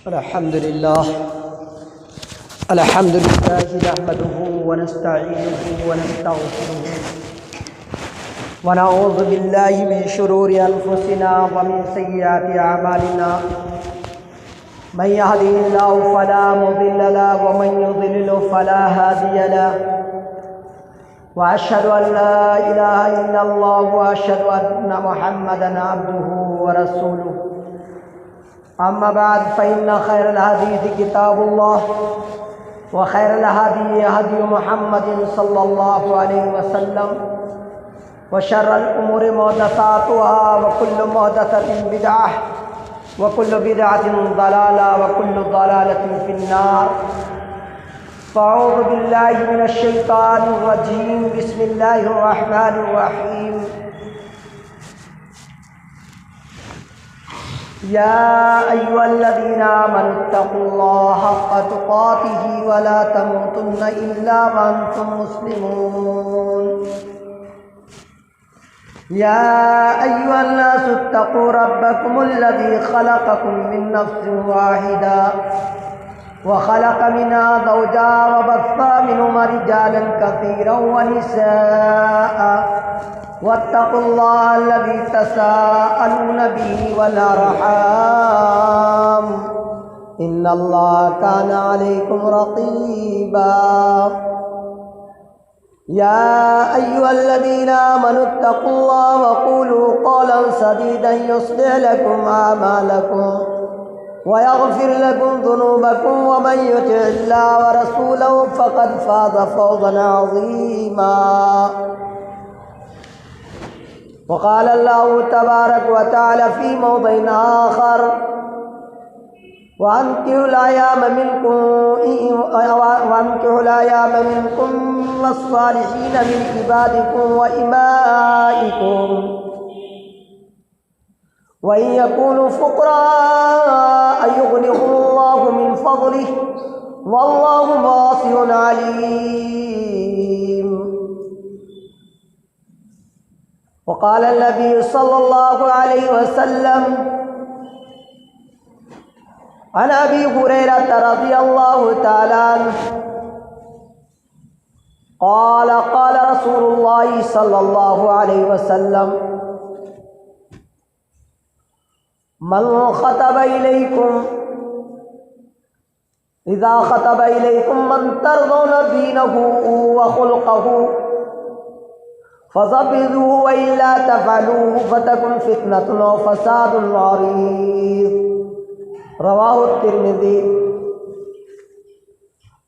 الحمد لله نحمده ونستعينه ونستغفره ونعوذ بالله من شرور أنفسنا ومن سيئات أعمالنا من يهده الله فلا مضل له ومن يضلل فلا هادي له وأشهد أن لا إله إلا الله وأشهد أن محمدا عبده ورسوله أما بعد فإن خير الحديث كتاب الله وخير الهدي هدي محمد صلى الله عليه وسلم وشر الأمور محدثاتها وكل محدثة بدعة وكل بدعة ضلالة وكل ضلالة في النار. فأعوذ بالله من الشيطان الرجيم. بسم الله الرحمن الرحيم. يا أيها الذين آمنوا اتقوا الله حق تقاته ولا تموتن إلا وأنتم مسلمون. يا أيها الناس اتقوا ربكم الذي خلقكم من نفس واحدة وخلق منها زوجها وبث منهما رجالا كثيرا ونساء واتقوا الله الذي تساءلون به والأرحام إن الله كان عليكم رقيبا. يا أيها الذين آمنوا اتقوا الله وقولوا قولا سديدا يصلح لكم أعمالكم ويغفر لكم ذنوبكم ومن يطع الله ورسوله فقد فاز فوزا عظيما. وقال الله تبارك وتعالى في موضع آخر وأنكحوا الأيام منكم والصالحين من عبادكم وإمائكم وإن يكونوا فقراء يغنهم الله من فضله والله واسع عليم. وقال النبي صلى الله عليه وسلم عن أبي هريرة رضي الله تعالى عنه قال قال رسول الله صلى الله عليه وسلم من خطب إليكم إذا خطب إليكم من ترضون دينه وخلقه فَصَبِّرُوا وَإِلَّا تَفْعَلُوا فَتَكُنْ فِتْنَةٌ وَفَسَادٌ عَرِيضٌ. رواه الترمذي.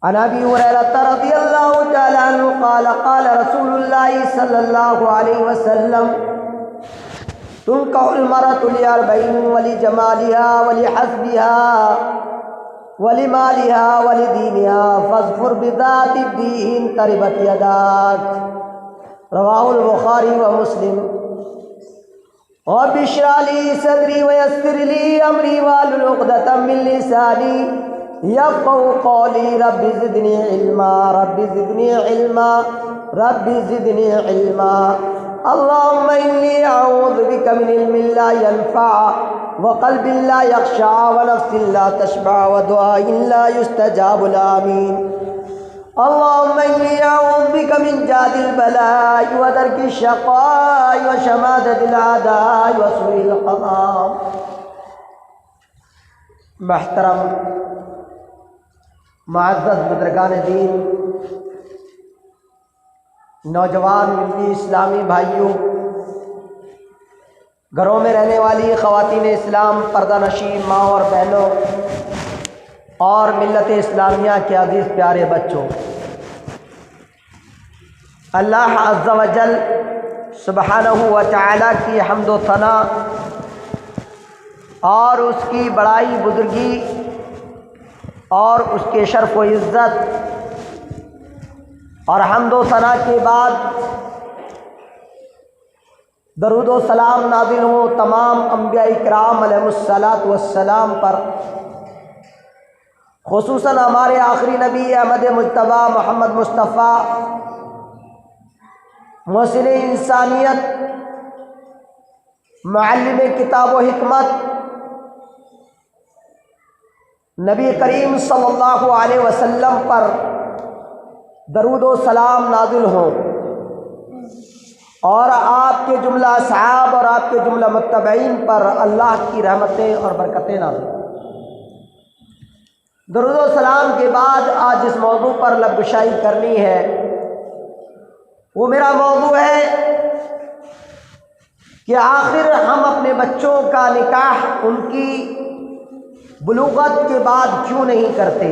عن أبي هريرة رضي الله تعالى عنه قال قال رسول الله صلى الله عليه وسلم تنكح المرأة لأربعين ولجمالها ولحسبها ولمالها ولدينها فاظفر بذات الدين تربت يداك. رواه البخاری و مسلم. رب اشرح لي صدري ويسر لي امري واحلل عقدة من لساني يفقهوا قولي. رب زدني علما رب زدني علما رب زدني علما. اللهم إني أعوذ بك من علم لا ينفع وقلب لا يخشع ونفس لا تشبع ودعاء لا يستجاب له. آمين. اللهم إني أعوذ بك من جهد البلاء ودرك الشقاء وشماتة الأعداء وسوء القضاء. محترم معزز بزرگان دین، نوجوان ملی اسلامی بھائیوں، گھروں میں رہنے والی خواتین اسلام، پردہ نشین ماں اور بہنوں اور ملت اسلامیہ کے عزیز پیارے بچوں، اللہ عز و جل سبحانہ و تعالی کی حمد و ثنا اور اس کی بڑائی بزرگی اور اس کے شرف و عزت اور حمد و ثنا کے بعد درود و سلام نازل ہو تمام انبیاء اکرام علیہم الصلاۃ والسلام پر، خصوصاً ہمارے آخری نبی احمد مجتبیٰ محمد مصطفیٰ محسن انسانیت، معلم کتاب و حکمت، نبی کریم صلی اللہ علیہ وسلم پر درود و سلام نازل ہوں اور آپ کے جملہ اصحاب اور آپ کے جملہ متبعین پر اللہ کی رحمتیں اور برکتیں نازل ہوں۔ درود و سلام کے بعد آج جس موضوع پر لب گشائی کرنی ہے وہ میرا موضوع ہے کہ آخر ہم اپنے بچوں کا نکاح ان کی بلوغت کے بعد کیوں نہیں کرتے۔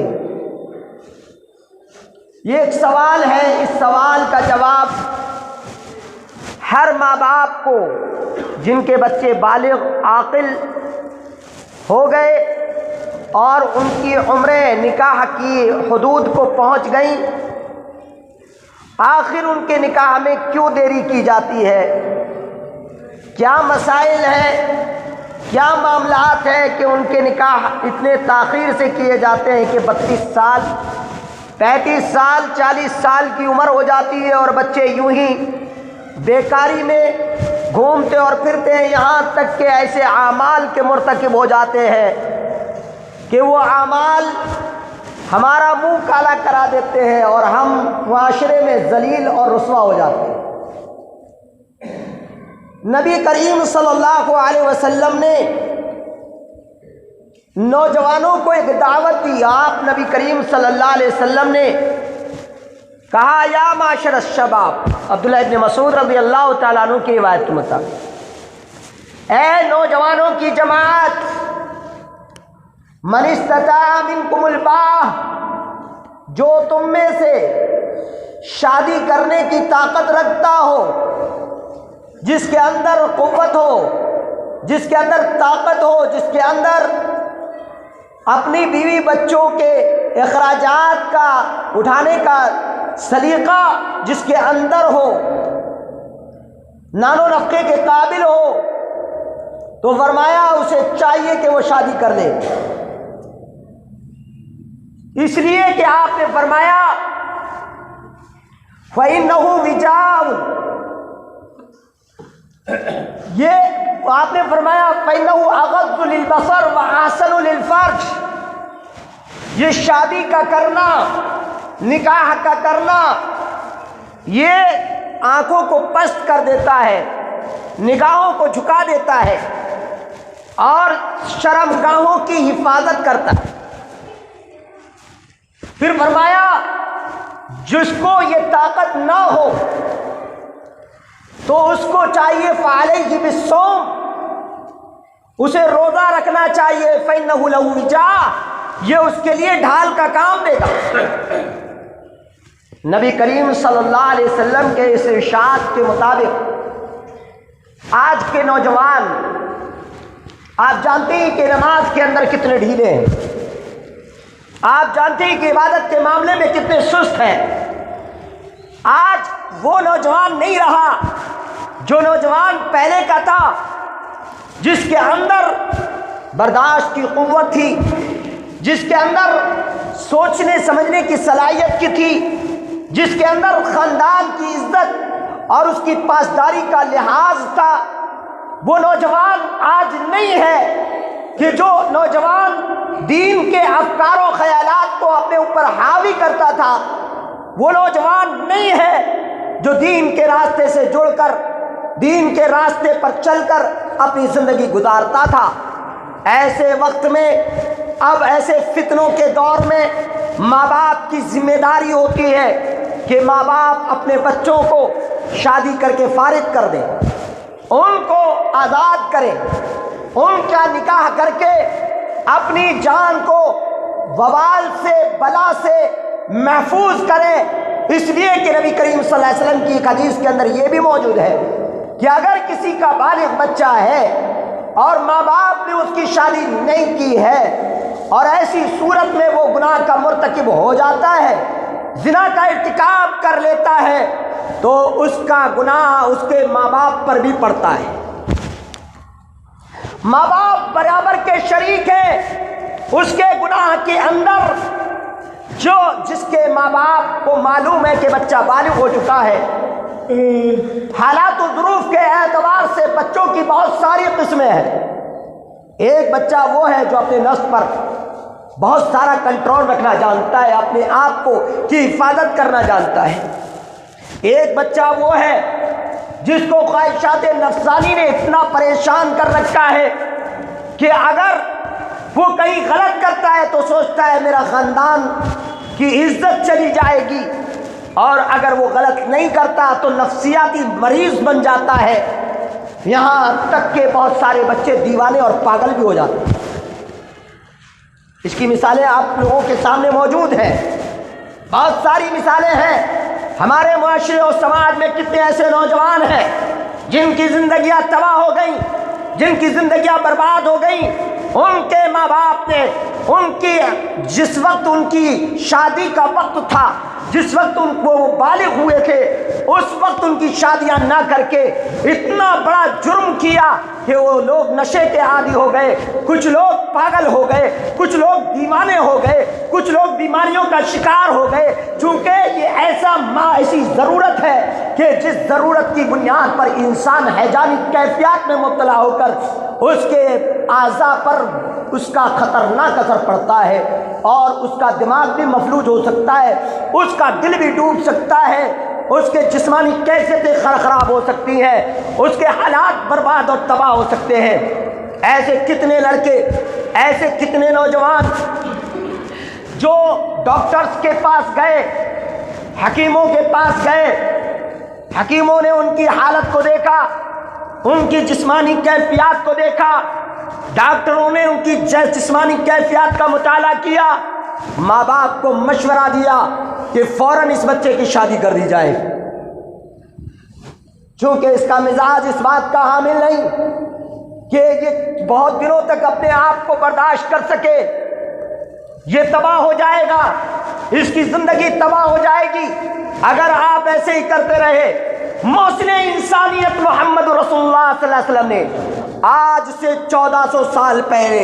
یہ ایک سوال ہے، اس سوال کا جواب ہر ماں باپ کو جن کے بچے بالغ عاقل ہو گئے اور ان کی عمریں نکاح کی حدود کو پہنچ گئیں، آخر ان کے نکاح میں کیوں دیری کی جاتی ہے، کیا مسائل ہیں، کیا معاملات ہیں کہ ان کے نکاح اتنے تاخیر سے کیے جاتے ہیں کہ 32 سال 35 سال 40 سال کی عمر ہو جاتی ہے اور بچے یوں ہی بیکاری میں گھومتے اور پھرتے ہیں، یہاں تک کہ ایسے اعمال کے مرتکب ہو جاتے ہیں کہ وہ اعمال ہمارا منہ کالا کرا دیتے ہیں اور ہم معاشرے میں ذلیل اور رسوا ہو جاتے ہیں۔ نبی کریم صلی اللہ علیہ وسلم نے نوجوانوں کو ایک دعوت دی۔ آپ نبی کریم صلی اللہ علیہ وسلم نے کہا یا معاشر الشباب، عبداللہ ابن مسعود رضی اللہ تعالیٰ عنہ کی روایت کے مطابق، اے نوجوانوں کی جماعت، من استطاع منکم الباء، جو تم میں سے شادی کرنے کی طاقت رکھتا ہو، جس کے اندر قوت ہو، جس کے اندر طاقت ہو، جس کے اندر اپنی بیوی بچوں کے اخراجات کا اٹھانے کا سلیقہ جس کے اندر ہو، نان و نفقے کے قابل ہو، تو فرمایا اسے چاہیے کہ وہ شادی کر لے، اس لیے کہ آپ نے فرمایا فَإِنَّهُ وِجَاءٌ، یہ آپ نے فرمایا فَإِنَّهُ أَغَضُّ لِلْبَصَرِ وَأَحْسَنُ لِلْفَرْجِ، یہ شادی کا کرنا، نکاح کا کرنا، یہ آنکھوں کو پست کر دیتا ہے، نگاہوں کو جھکا دیتا ہے اور شرمگاہوں کی حفاظت کرتا ہے۔ پھر فرمایا جس کو یہ طاقت نہ ہو تو اس کو چاہیے فعلیہ بالصوم، اسے روزہ رکھنا چاہیے، فإنہ لہ وجاء، یہ اس کے لیے ڈھال کا کام دے گا۔ نبی کریم صلی اللہ علیہ وسلم کے اس ارشاد کے مطابق آج کے نوجوان، آپ جانتے ہیں کہ نماز کے اندر کتنے ڈھیلے ہیں، آپ جانتے ہیں کہ عبادت کے معاملے میں کتنے سست ہیں۔ آج وہ نوجوان نہیں رہا جو نوجوان پہلے کا تھا، جس کے اندر برداشت کی قوت تھی، جس کے اندر سوچنے سمجھنے کی صلاحیت کی تھی، جس کے اندر خاندان کی عزت اور اس کی پاسداری کا لحاظ تھا۔ وہ نوجوان آج نہیں ہے کہ جو نوجوان دین کے افکار و خیالات کو اپنے اوپر حاوی کرتا تھا، وہ نوجوان نہیں ہے جو دین کے راستے سے جڑ کر، دین کے راستے پر چل کر اپنی زندگی گزارتا تھا۔ ایسے وقت میں، اب ایسے فتنوں کے دور میں ماں باپ کی ذمہ داری ہوتی ہے کہ ماں باپ اپنے بچوں کو شادی کر کے فارغ کر دیں، ان کو آزاد کریں، ان کا نکاح کر کے اپنی جان کو وبال سے، بلا سے محفوظ کریں۔ اس لیے کہ نبی کریم صلی اللہ علیہ وسلم کی ایک حدیث کے اندر یہ بھی موجود ہے کہ اگر کسی کا بالغ بچہ ہے اور ماں باپ نے اس کی شادی نہیں کی ہے اور ایسی صورت میں وہ گناہ کا مرتکب ہو جاتا ہے، زنا کا ارتکاب کر لیتا ہے، تو اس کا گناہ اس کے ماں باپ پر بھی پڑتا ہے۔ ماں باپ برابر کے شریک ہیں اس کے گناہ کے اندر۔ جس کے ماں باپ کو معلوم ہے کہ بچہ بالغ ہو چکا ہے، حالات و ظروف کے اعتبار سے بچوں کی بہت ساری قسمیں ہیں۔ ایک بچہ وہ ہے جو اپنے نفس پر بہت سارا کنٹرول رکھنا جانتا ہے، اپنے آپ کو کی حفاظت کرنا جانتا ہے۔ ایک بچہ وہ ہے جس کو خواہشات نفسانی نے اتنا پریشان کر رکھا ہے کہ اگر وہ کہیں غلط کرتا ہے تو سوچتا ہے میرا خاندان کی عزت چلی جائے گی، اور اگر وہ غلط نہیں کرتا تو نفسیاتی مریض بن جاتا ہے، یہاں تک کہ بہت سارے بچے دیوانے اور پاگل بھی ہو جاتے ہیں۔ اس کی مثالیں آپ لوگوں کے سامنے موجود ہیں، بہت ساری مثالیں ہیں۔ ہمارے معاشرے اور سماج میں کتنے ایسے نوجوان ہیں جن کی زندگیاں تباہ ہو گئیں، جن کی زندگیاں برباد ہو گئیں۔ ان کے ماں باپ نے جس وقت ان کی شادی کا وقت تھا، جس وقت ان کو بالغ ہوئے تھے، اس وقت ان کی شادیاں نہ کر کے اتنا بڑا جرم کیا کہ وہ لوگ نشے کے عادی ہو گئے، کچھ لوگ پاگل ہو گئے، کچھ لوگ دیوانے ہو گئے، کچھ لوگ بیماریوں کا شکار ہو گئے، چونکہ یہ ایسی ضرورت ہے کہ جس ضرورت کی بنیاد پر انسان ہیجانی کیفیات میں مبتلا ہو کر اس کے اعضاء پر اس کا خطرناک اثر پڑتا ہے، اور اس کا دماغ بھی مفلوج ہو سکتا ہے، اس کا دل بھی ڈوب سکتا ہے، اس کے جسمانی کیفیتیں خراب ہو سکتی ہیں، اس کے حالات برباد اور تباہ ہو سکتے ہیں۔ ایسے کتنے لڑکے، ایسے کتنے نوجوان جو ڈاکٹرز کے پاس گئے، حکیموں کے پاس گئے، حکیموں نے ان کی حالت کو دیکھا، ان کی جسمانی کیفیات کو دیکھا، ڈاکٹروں نے ان کی جسمانی کیفیات کا مطالعہ کیا، ماں باپ کو مشورہ دیا کہ فوراً اس بچے کی شادی کر دی جائے، چونکہ اس کا مزاج اس بات کا حامل نہیں کہ یہ بہت دنوں تک اپنے آپ کو برداشت کر سکے، یہ تباہ ہو جائے گا، اس کی زندگی تباہ ہو جائے گی اگر آپ ایسے ہی کرتے رہے۔ محسن انسانیت محمد رسول اللہ صلی اللہ علیہ وسلم نے آج سے 1400 سال پہلے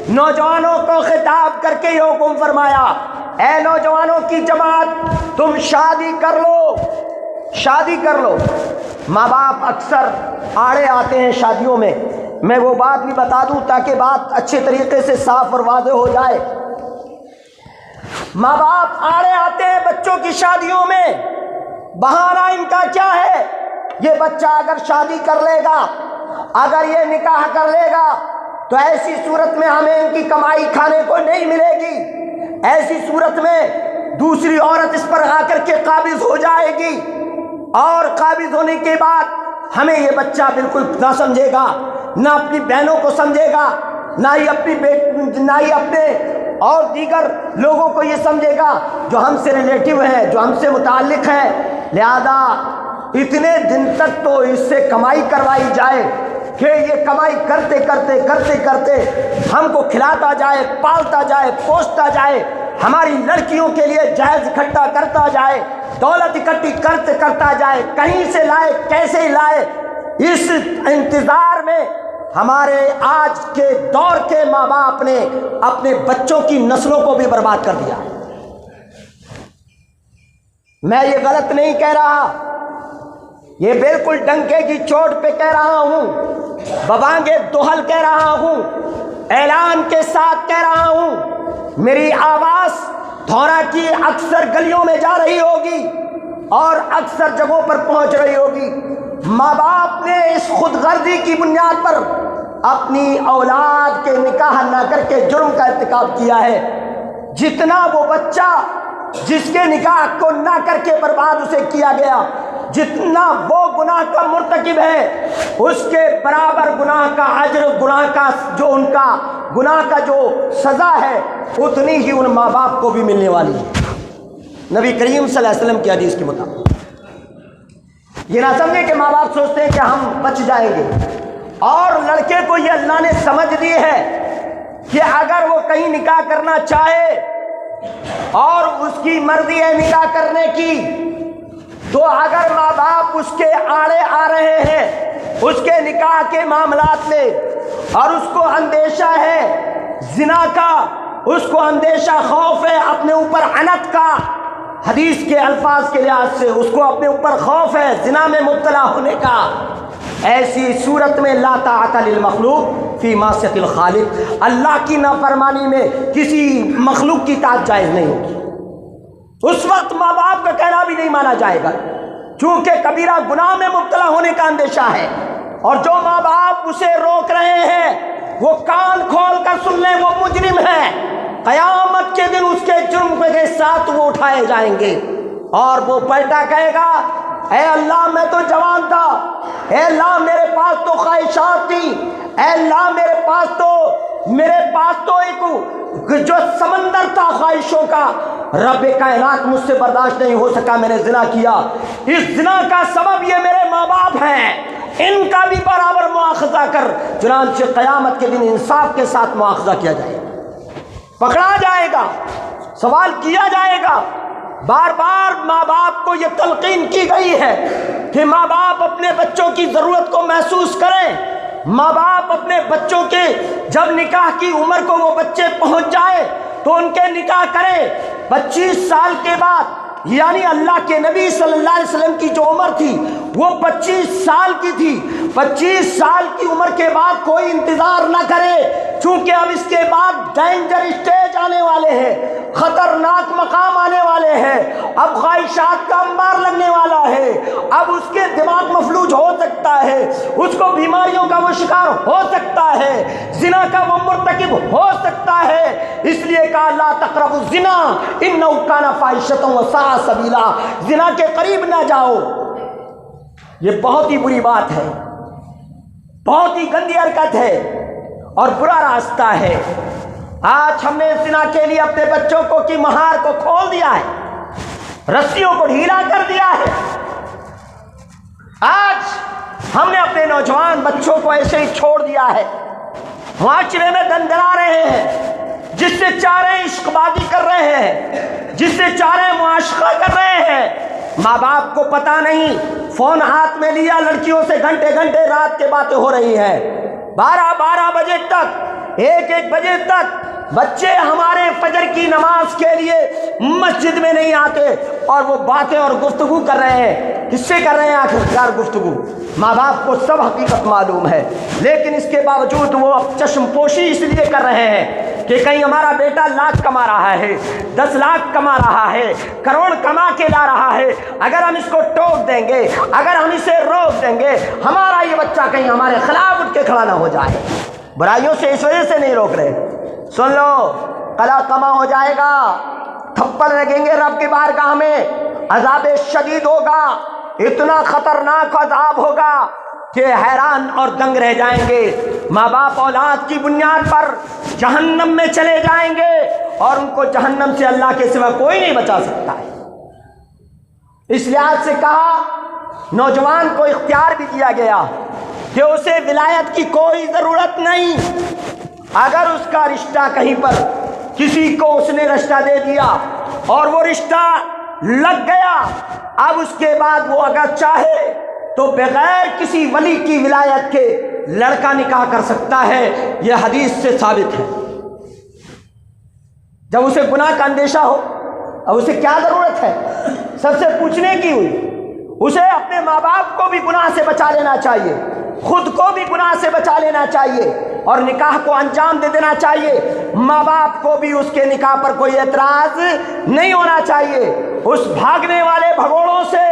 نوجوانوں کو خطاب کر کے یہ حکم فرمایا، اے نوجوانوں کی جماعت، تم شادی کر لو، شادی کر لو۔ ماں باپ اکثر آڑے آتے ہیں شادیوں میں وہ بات بھی بتا دوں تاکہ بات اچھے طریقے سے صاف اور واضح ہو جائے۔ ماں باپ آڑے آتے ہیں بچوں کی شادیوں میں، بہانہ ان کا کیا ہے؟ یہ بچہ اگر شادی کر لے گا، اگر یہ نکاح کر لے گا تو ایسی صورت میں ہمیں ان کی کمائی کھانے کو نہیں ملے گی، ایسی صورت میں دوسری عورت اس پر آ کر کے قابض ہو جائے گی، اور قابض ہونے کے بعد ہمیں یہ بچہ بالکل نہ سمجھے گا، نہ اپنی بہنوں کو سمجھے گا، نہ ہی اپنے اور دیگر لوگوں کو یہ سمجھے گا جو ہم سے ریلیٹیو ہیں، جو ہم سے متعلق ہیں۔ لہذا اتنے دن تک تو اس سے کمائی کروائی جائے کہ یہ کمائی کرتے کرتے کرتے کرتے ہم کو کھلاتا جائے، پالتا جائے، پوستا جائے، ہماری لڑکیوں کے لیے جہیز اکٹھا کرتا جائے، دولت اکٹھی کرتا جائے، کہیں سے لائے، کیسے لائے۔ اس انتظار میں ہمارے آج کے دور کے ماں باپ نے اپنے بچوں کی نسلوں کو بھی برباد کر دیا۔ میں یہ غلط نہیں کہہ رہا، یہ بالکل ڈنکے کی چوٹ پہ کہہ رہا ہوں، ببانگے دوہل کہہ رہا ہوں، اعلان کے ساتھ کہہ رہا ہوں۔ میری آواز دھورا کی اکثر گلیوں میں جا رہی ہوگی اور اکثر جگہوں پر پہنچ رہی ہوگی۔ ماں باپ نے اس خود غرضی کی بنیاد پر اپنی اولاد کے نکاح نہ کر کے جرم کا ارتکاب کیا ہے۔ جتنا وہ بچہ جس کے نکاح کو نہ کر کے برباد اسے کیا گیا، جتنا وہ گناہ کا مرتکب ہے، اس کے برابر گناہ کا اجر، گناہ کا جو سزا ہے، اتنی ہی ان ماں باپ کو بھی ملنے والی ہے، نبی کریم صلی اللہ علیہ وسلم کی حدیث کے مطابق۔ یہ نہ سمجھے کہ ماں باپ سوچتے ہیں کہ ہم بچ جائیں گے، اور لڑکے کو یہ اللہ نے سمجھ دی ہے کہ اگر وہ کہیں نکاح کرنا چاہے اور اس کی مرضی ہے نکاح کرنے کی، تو اگر ماں باپ اس کے آڑے آ رہے ہیں اس کے نکاح کے معاملات میں، اور اس کو اندیشہ ہے زنا کا، اس کو اندیشہ خوف ہے اپنے اوپر عنت کا، حدیث کے الفاظ کے لحاظ سے اس کو اپنے اوپر خوف ہے زنا میں مبتلا ہونے کا، ایسی صورت میں لا طاعت للمخلوق فی معصیت الخالق، اللہ کی نافرمانی میں کسی مخلوق کی اطاعت جائز نہیں ہوگی۔ اس وقت ماں باپ کا کہنا بھی نہیں مانا جائے گا، چونکہ کبیرہ گناہ میں مبتلا ہونے کا اندیشہ ہے، اور جو ماں باپ اسے روک رہے ہیں وہ کان کھول کر سن لیں، وہ مجرم ہے۔ قیامت کے دن اس کے جرم کے ساتھ وہ اٹھائے جائیں گے، اور وہ پلٹا کہے گا اے اللہ میں تو جوان تھا، اے اللہ میرے پاس تو خواہشات تھی، اے اللہ میرے پاس تو ایک جو سمندر تھا خواہشوں کا، رب کائنات مجھ سے برداشت نہیں ہو سکا، میں نے زنا کیا، اس زنا کا سبب یہ میرے ماں باپ ہیں، ان کا بھی برابر مواخذہ کر۔ چنانچہ قیامت کے دن انصاف کے ساتھ مواخذہ کیا جائے گا، پکڑا جائے گا، سوال کیا جائے گا۔ بار بار ماں باپ کو یہ تلقین کی گئی ہے کہ ماں باپ اپنے بچوں کی ضرورت کو محسوس کریں، ماں باپ اپنے بچوں کے جب نکاح کی عمر کو وہ بچے پہنچ جائے تو ان کے نکاح کریں۔ 25 سال کے بعد، یعنی اللہ کے نبی صلی اللہ علیہ وسلم کی جو عمر تھی وہ 25 سال کی تھی۔ 25 سال کی عمر کے بعد کوئی انتظار نہ کرے، چونکہ اب اس کے بعد ڈینجر اسٹیج آنے والے ہیں، خطرناک مقام آنے والے ہیں، اب خواہشات کا انبار لگنے والا ہے، اب اس کے دماغ مفلوج ہو سکتا ہے، اس کو بیماریوں کا وہ شکار ہو سکتا ہے، زنا کا وہ مرتکب ہو سکتا ہے۔ اس لیے کہا لا تقربوا الزنا انہ کان فاحشۃ وساء سبیلا، زنا کے قریب نہ جاؤ، یہ بہت ہی بری بات ہے، بہت ہی گندی حرکت ہے اور برا راستہ ہے۔ آج ہم نے زنا کے لیے اپنے بچوں کو کی مہار کو کھول دیا ہے، رسیوں کو ڈھیلا کر دیا ہے۔ آج ہم نے اپنے نوجوان بچوں کو ایسے ہی چھوڑ دیا ہے، معاشرے میں دندنا رہے ہیں، جس سے چارے عشق بازی کر رہے ہیں، جس سے چارے معاشقہ کر رہے ہیں۔ ماں باپ کو پتہ نہیں، فون ہاتھ میں لیا، لڑکیوں سے گھنٹے گھنٹے رات کے باتیں ہو رہی ہیں، 12 بجے تک، 1 بجے تک بچے ہمارے فجر کی نماز کے لیے مسجد میں نہیں آتے، اور وہ باتیں اور گفتگو کر رہے ہیں۔ کس سے کر رہے ہیں آخرکار گفتگو؟ ماں باپ کو سب حقیقت معلوم ہے، لیکن اس کے باوجود وہ چشم پوشی اس لیے کر رہے ہیں کہ کہیں ہمارا بیٹا لاکھ کما رہا ہے، 10 لاکھ کما رہا ہے، کروڑ کما کے لا رہا ہے، اگر ہم اس کو ٹوک دیں گے، اگر ہم اسے روک دیں گے، ہمارا یہ بچہ کہیں ہمارے خلاف اٹھ کے کھڑا نہ ہو جائے۔ برائیوں سے اس وجہ سے نہیں روک رہے، سن لو قلع کما ہو جائے گا، تھپڑ لگیں گے رب کی بارگاہ میں، عذاب شدید ہوگا، اتنا خطرناک عذاب ہوگا کہ حیران اور دنگ رہ جائیں گے۔ ماں باپ اولاد کی بنیاد پر جہنم میں چلے جائیں گے، اور ان کو جہنم سے اللہ کے سوا کوئی نہیں بچا سکتا ہے۔ اس لحاظ سے کہا نوجوان کو اختیار بھی دیا گیا کہ اسے ولایت کی کوئی ضرورت نہیں، اگر اس کا رشتہ کہیں پر کسی کو اس نے رشتہ دے دیا اور وہ رشتہ لگ گیا، اب اس کے بعد وہ اگر چاہے تو بغیر کسی ولی کی ولایت کے لڑکا نکاح کر سکتا ہے، یہ حدیث سے ثابت ہے۔ جب اسے گناہ کا اندیشہ ہو، اب اسے کیا ضرورت ہے سب سے پوچھنے کی ہوئی؟ اسے اپنے ماں باپ کو بھی گناہ سے بچا لینا چاہیے، خود کو بھی گناہ سے بچا لینا چاہیے، اور نکاح کو انجام دے دینا چاہیے۔ ماں باپ کو بھی اس کے نکاح پر کوئی اعتراض نہیں ہونا چاہیے۔ اس بھاگنے والے بھگوڑوں سے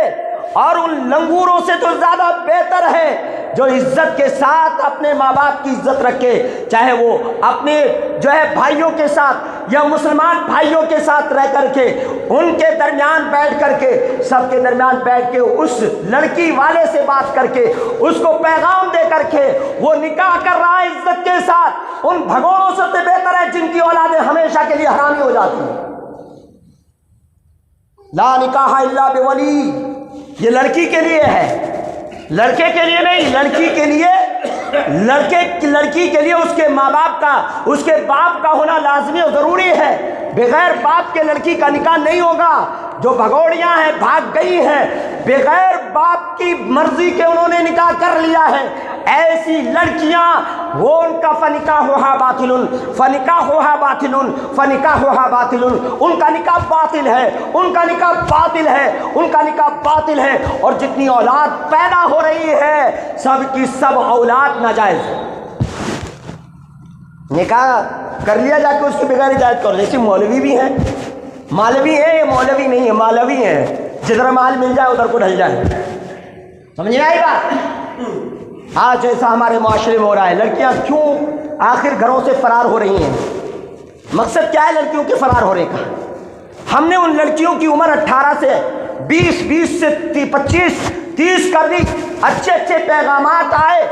اور ان لنگوروں سے تو زیادہ بہتر ہے جو عزت کے ساتھ اپنے ماں باپ کی عزت رکھے، چاہے وہ اپنے جو ہے بھائیوں کے ساتھ یا مسلمان بھائیوں کے ساتھ رہ کر کے، ان کے درمیان بیٹھ کر کے، سب کے درمیان بیٹھ کے اس لڑکی والے سے بات کر کے، اس کو پیغام دے کر کے وہ نکاح کر رہا ہے عزت کے ساتھ، ان بھگوڑوں سے تو بہتر ہے جن کی اولادیں ہمیشہ کے لیے حرامی ہو جاتی ہیں۔ لا نکاح الا بولی، یہ لڑکی کے لیے ہے، لڑکے کے لیے نہیں۔ لڑکی کے لیے، لڑکی کے لیے اس کے ماں باپ کا، اس کے باپ کا ہونا لازمی اور ضروری ہے۔ بغیر باپ کے لڑکی کا نکاح نہیں ہوگا۔ جو بھگوڑیاں ہیں بھاگ گئی ہیں، بغیر باپ کی مرضی کے انہوں نے نکاح کر لیا ہے، ایسی لڑکیاں وہ ان کا فنکاحھا باطل، فنکاحھا باطل، فنکاحھا باطل، ان کا نکاح باطل ہے، ان کا نکاح باطل ہے، ان کا نکاح باطل ہے۔ اور جتنی اولاد پیدا ہو رہی ہے سب کی سب اولاد ناجائز ہے۔ نکاح کر لیا جا کے اس کی بغیر اجازت کرو. جیسے مولوی بھی ہیں، مالوی ہیں، یہ مولوی نہیں ہے، مالوی ہیں، جدھر مال مل جائے ادھر کو ڈھل جائے. سمجھ آئی بات؟ آج ایسا ہمارے معاشرے میں ہو رہا ہے. لڑکیاں کیوں آخر گھروں سے فرار ہو رہی ہیں؟ مقصد کیا ہے لڑکیوں کے فرار ہونے کا؟ ہم نے ان لڑکیوں کی عمر 18 سے 20، 20 سے 25، 30 کر دی. اچھے اچھے پیغامات آئے،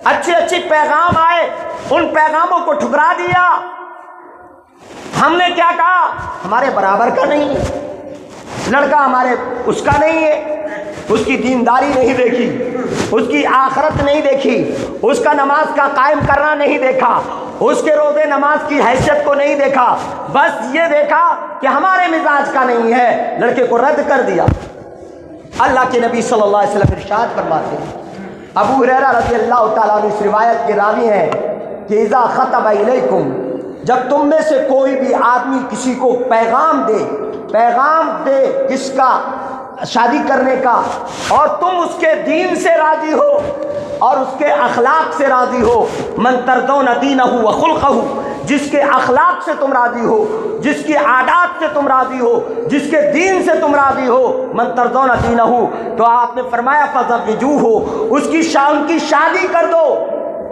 اچھے اچھے پیغام آئے، ان پیغاموں کو ٹھکرا دیا. ہم نے کیا کہا؟ ہمارے برابر کا نہیں لڑکا، ہمارے اس کا نہیں ہے. اس کی دینداری نہیں دیکھی، اس کی آخرت نہیں دیکھی، اس کا نماز کا قائم کرنا نہیں دیکھا، اس کے روزے نماز کی حیثیت کو نہیں دیکھا. بس یہ دیکھا کہ ہمارے مزاج کا نہیں ہے، لڑکے کو رد کر دیا. اللہ کے نبی صلی اللہ علیہ وسلم ارشاد فرماتے ہیں، ابو ہریرہ رضی اللہ تعالیٰ عنہ اس روایت کے راوی ہیں کہ اذا خطب الیکم، جب تم میں سے کوئی بھی آدمی کسی کو پیغام دے کس کا؟ شادی کرنے کا، اور تم اس کے دین سے راضی ہو اور اس کے اخلاق سے راضی ہو، من ترضون دینہ وخلقہ، جس کے اخلاق سے تم راضی ہو، جس کی عادات سے تم راضی ہو، جس کے دین سے تم راضی ہو، من ترضون دینہ، تو آپ نے فرمایا فزوجوہ، اس کی شادی کر دو،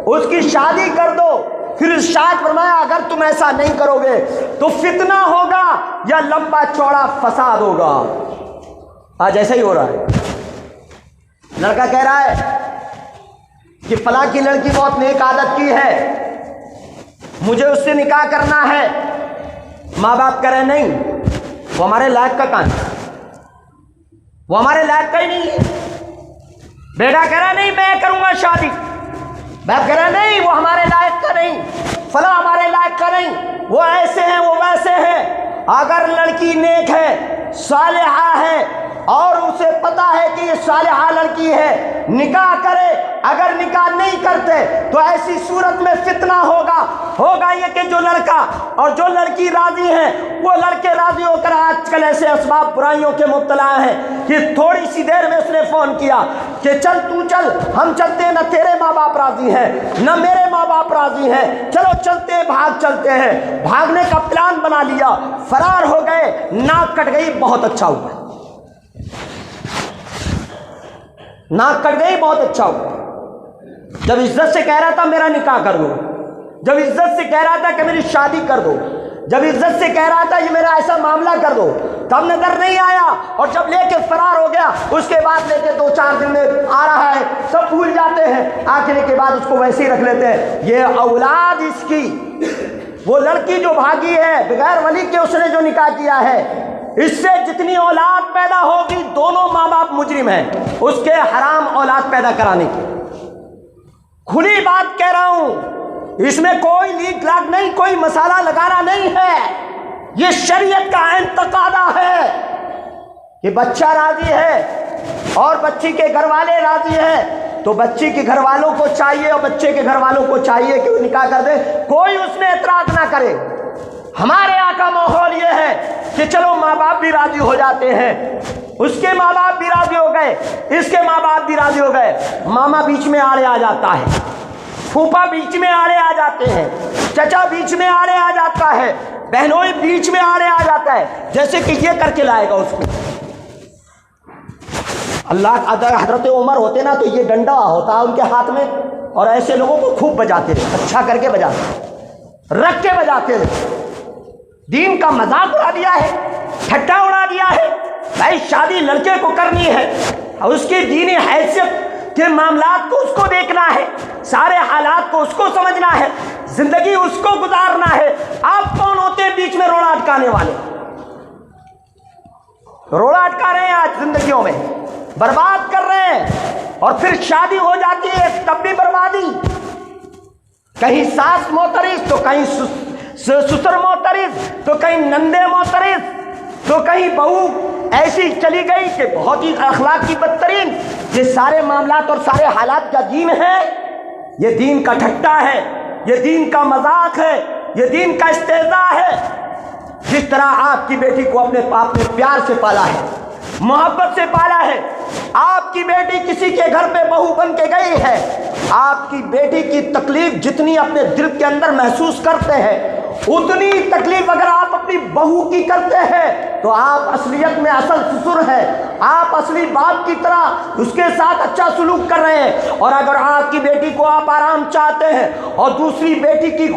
اس کی شادی کر دو. پھر ارشاد فرمایا اگر تم ایسا نہیں کرو گے تو فتنہ ہوگا یا لمبا چوڑا فساد ہوگا. آج ایسا ہی ہو رہا ہے. لڑکا کہہ رہا ہے کہ فلاں کی لڑکی بہت نیک عادت کی ہے، مجھے اس سے نکاح کرنا ہے. ماں باپ کہہ رہے نہیں، وہ ہمارے لائق کا کام ہے، وہ ہمارے لائق کا ہی نہیں ہے. بیٹا کہہ رہا نہیں میں کروں گا شادی، باپ کہہ رہا نہیں وہ ہمارے لائق کا نہیں، فلاں ہمارے لائق کا نہیں، وہ ایسے ہیں وہ ویسے ہیں. اگر لڑکی نیک ہے، صالحہ ہے، اور اسے پتا ہے کہ یہ صالحہ لڑکی ہے، نکاح کرے. اگر نکاح نہیں کرتے تو ایسی صورت میں فتنہ ہوگا یہ کہ جو لڑکا اور جو لڑکی راضی ہیں، وہ لڑکے راضی ہو کر آج کل ایسے اسباب برائیوں کے مبتلا ہیں کہ تھوڑی سی دیر میں اس نے فون کیا کہ چل تو چل، ہم چلتے ہیں، نہ تیرے ماں باپ راضی ہیں نہ میرے ماں باپ راضی ہیں، چلو چلتے ہیں، بھاگ چلتے ہیں. بھاگنے کا پلان بنا لیا، فرار ہو گئے، ناک کٹ گئی، بہت اچھا ہوا. ناک کٹ گئی، بہت اچھا ہوا. جب عزت سے کہہ رہا تھا میرا نکاح کر دو، جب عزت سے کہہ رہا تھا کہ میری شادی کر دو، جب عزت سے کہہ رہا تھا یہ میرا ایسا معاملہ کر دو، تب نظر نہیں آیا. اور جب لے کے فرار ہو گیا، اس کے بعد لے کے 2-4 دن میں آ رہا ہے، سب بھول جاتے ہیں، آخر کے بعد اس کو ویسے ہی رکھ لیتے ہیں. یہ اولاد اس کی، وہ لڑکی جو بھاگی ہے بغیر ولی کے، اس نے جو نکاح کیا ہے، اس سے جتنی اولاد پیدا ہوگی دونوں ماں باپ مجرم ہیں اس کے حرام اولاد پیدا کرانے کی. کھلی بات کہہ رہا ہوں، اس میں کوئی لیک لاگ نہیں، کوئی مسالہ لگانا نہیں ہے. یہ شریعت کا عین تقاضا ہے کہ بچہ راضی ہے اور بچی کے گھر والے راضی ہیں، تو بچی کے گھر والوں کو چاہیے اور بچے کے گھر والوں کو چاہیے کہ وہ نکاح کر دے، کوئی اس میں اعتراض نہ کرے. ہمارے یہاں کا ماحول یہ ہے کہ چلو ماں باپ بھی راضی ہو جاتے ہیں، اس کے ماں باپ بھی راضی ہو گئے، اس کے ماں باپ بھی راضی ہو گئے، ماما بیچ میں آڑے آ جاتا ہے، پھوپھا بیچ میں آڑے آ جاتے ہیں، چچا بیچ میں آڑے آ جاتا ہے، بہنوئی بیچ میں آڑے آ جاتا ہے، جیسے کہ یہ کر کے لائے گا اس کو. اللہ اگر حضرت عمر ہوتے نا تو یہ ڈنڈا ہوتا ان کے ہاتھ میں، اور ایسے لوگوں کو خوب بجاتے رہے، اچھا کر کے بجاتے، رکھ کے بجاتے رہے. دین کا مذاق اڑا دیا ہے، ٹھٹا اڑا دیا ہے. بھائی شادی لڑکے کو کرنی ہے اور اس کی دینی حیثیت کے معاملات کو اس کو دیکھنا ہے، سارے حالات کو اس کو سمجھنا ہے، زندگی اس کو گزارنا ہے. آپ کون ہوتے ہیں بیچ میں روڑا اٹکانے والے؟ روڑا اٹکا رہے ہیں آج زندگیوں میں، برباد کر رہے ہیں. اور پھر شادی ہو جاتی ہے تب بھی بربادی، کہیں ساس معترض تو کہیں سسر معترض تو کہیں نندے معترض تو کہیں بہو ایسی چلی گئی کہ بہت ہی اخلاق کی بدترین. یہ سارے معاملات اور سارے حالات کا دین ہے، یہ دین کا ٹھٹا ہے، یہ دین کا مذاق ہے، یہ دین کا استہزاء ہے. جس طرح آپ کی بیٹی کو اپنے باپ نے پیار سے پالا ہے، محبت سے پالا ہے. آپ کی بیٹی کسی کے گھر پہ بہو بن کے گئی ہے, آپ کی بیٹی کی تکلیف جتنی اپنے دل کے اندر محسوس کرتے ہیں اتنی تکلیف اگر آپ اپنی بہو کی کرتے ہیں تو آپ اصلیت میں اصل سسر ہیں, آپ اصلی باپ کی طرح اس کے ساتھ اچھا سلوک کر رہے ہیں. اور اگر آپ کی بیٹی کو آپ آرام چاہتے ہیں اور دوسری بیٹی کی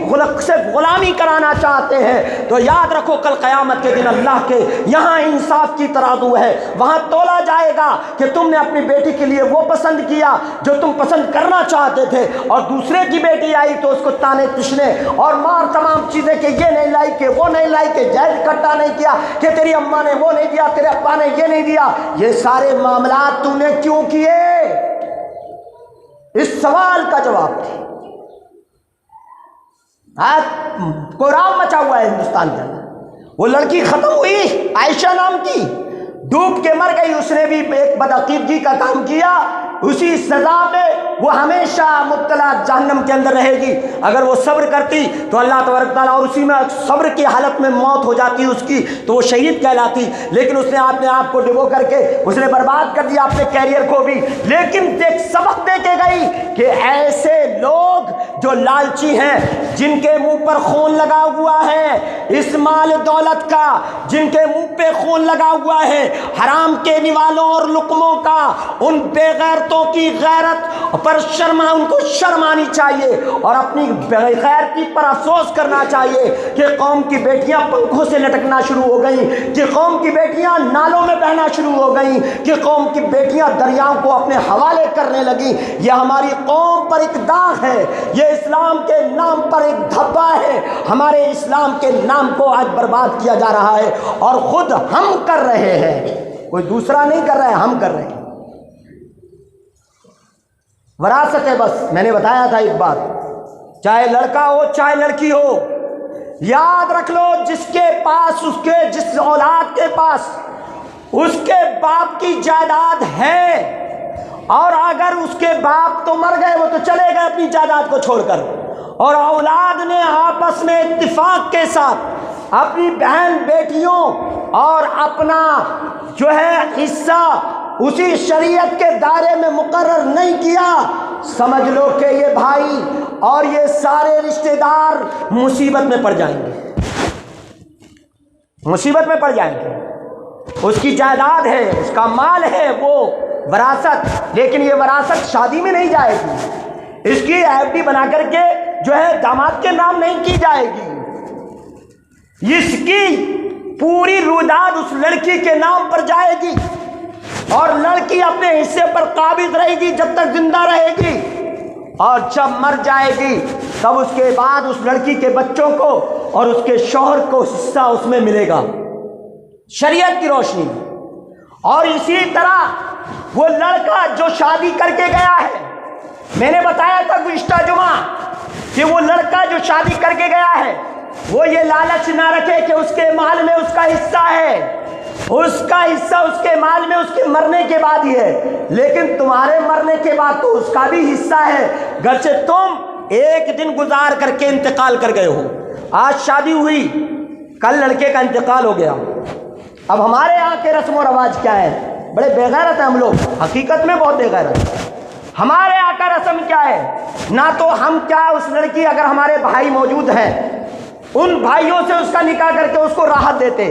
سے غلامی کرانا چاہتے ہیں تو یاد رکھو کل قیامت کے دن اللہ کے یہاں انصاف کی ترازو ہے, وہاں تولا جائے گا کہ تم نے اپنی بیٹی کے لیے وہ پسند کیا جو تم پسند کرنا چاہتے تھے, اور دوسرے کی بیٹی آئی تو اس کو تانے تشنے اور مار تمام چیزیں کہ یہ نہیں لائی, کہ وہ نہیں لائی, کہ جائز اکٹھا نہیں کیا, کہ تیری اماں نے وہ نہیں دیا, تیرے ابا نے یہ نہیں دیا. یہ سارے معاملات تم نے کیوں کیے؟ اس سوال کا جواب دے. کوراو مچا ہوا ہے ہندوستان کے اندر. وہ لڑکی ختم ہوئی عائشہ نام کی, ڈوب کے مر گئی, اس نے بھی ایک بدعقیدگی کا کام کیا, اسی سزا میں وہ ہمیشہ مبتلا جہنم کے اندر رہے گی. اگر وہ صبر کرتی تو اللہ تبارک تعالیٰ, اور اسی میں صبر کی حالت میں موت ہو جاتی اس کی تو وہ شہید کہلاتی, لیکن اس نے اپنے آپ کو ڈبو کر کے اس نے برباد کر دیا اپنے کیریئر کو بھی. لیکن ایک سبق دے کے گئی کہ ایسے لوگ جو لالچی ہیں, جن کے منہ پر خون لگا ہوا ہے اس مال دولت کا, جن کے منہ پہ خون لگا ہوا ہے حرام کے نوالوں اور لقموں کا, ان بے غیرتوں کی غیرت پر ان کو شرم آنی چاہیے اور اپنی غیرتی پر افسوس کرنا چاہیے کہ قوم کی بیٹیاں پنکھوں سے لٹکنا شروع ہو گئیں, کہ قوم کی بیٹیاں نالوں میں بہنا شروع ہو گئیں, کہ قوم کی بیٹیاں دریاؤں کو اپنے حوالے کرنے لگیں. یہ ہماری قوم پر ایک داغ ہے, یہ اسلام کے نام پر ایک دھبا ہے. ہمارے اسلام کے نام کو آج برباد کیا جا رہا ہے اور خود ہم کر رہے ہیں, کوئی دوسرا نہیں کر رہا ہے, ہم کر رہے ہیں. وراثت ہے بس. میں نے بتایا تھا ایک بات, چاہے لڑکا ہو چاہے لڑکی ہو, یاد رکھ لو جس کے پاس جس اولاد کے پاس اس کے باپ کی جائیداد ہے, اور اگر اس کے باپ تو مر گئے وہ تو چلے گئے اپنی جائیداد کو چھوڑ کر, اور اولاد نے آپس میں اتفاق کے ساتھ اپنی بہن بیٹیوں اور اپنا جو ہے حصہ اسی شریعت کے دائرے میں مقرر نہیں کیا, سمجھ لو کہ یہ بھائی اور یہ سارے رشتہ دار مصیبت میں پڑ جائیں گے, مصیبت میں پڑ جائیں گے. اس کی جائیداد ہے, اس کا مال ہے, وہ وراثت, لیکن یہ وراثت شادی میں نہیں جائے گی, اس کی ایف ڈی بنا کر کے جو ہے داماد کے نام نہیں کی جائے گی, اس کی پوری رویداد اس لڑکی کے نام پر جائے گی, اور لڑکی اپنے حصے پر قابض رہے گی جب تک زندہ رہے گی, اور جب مر جائے گی تب اس کے بعد اس لڑکی کے بچوں کو اور اس کے شوہر کو حصہ اس میں ملے گا شریعت کی روشنی میں. اور اسی طرح وہ لڑکا جو شادی کر کے گیا ہے, میں نے بتایا تھا گزشتہ جمعہ کہ وہ لڑکا جو شادی کر کے گیا ہے وہ یہ لالچ نہ رکھے کہ اس کے مال میں اس کا حصہ ہے, اس کا حصہ اس کے مال میں اس کے مرنے کے بعد ہی ہے, لیکن تمہارے مرنے کے بعد تو اس کا بھی حصہ ہے, گرچہ تم ایک دن گزار کر کے انتقال کر گئے ہو. آج شادی ہوئی, کل لڑکے کا انتقال ہو گیا. اب ہمارے یہاں کے رسم و رواج کیا ہے, بڑے بے غیرت ہیں ہم لوگ, حقیقت میں بہت بے غیرت ہیں. ہمارے یہاں کا رسم کیا ہے, نہ تو ہم کیا اس لڑکی اگر ہمارے بھائی موجود ہیں ان بھائیوں سے اس کا نکاح کر کے اس کو راحت دیتے,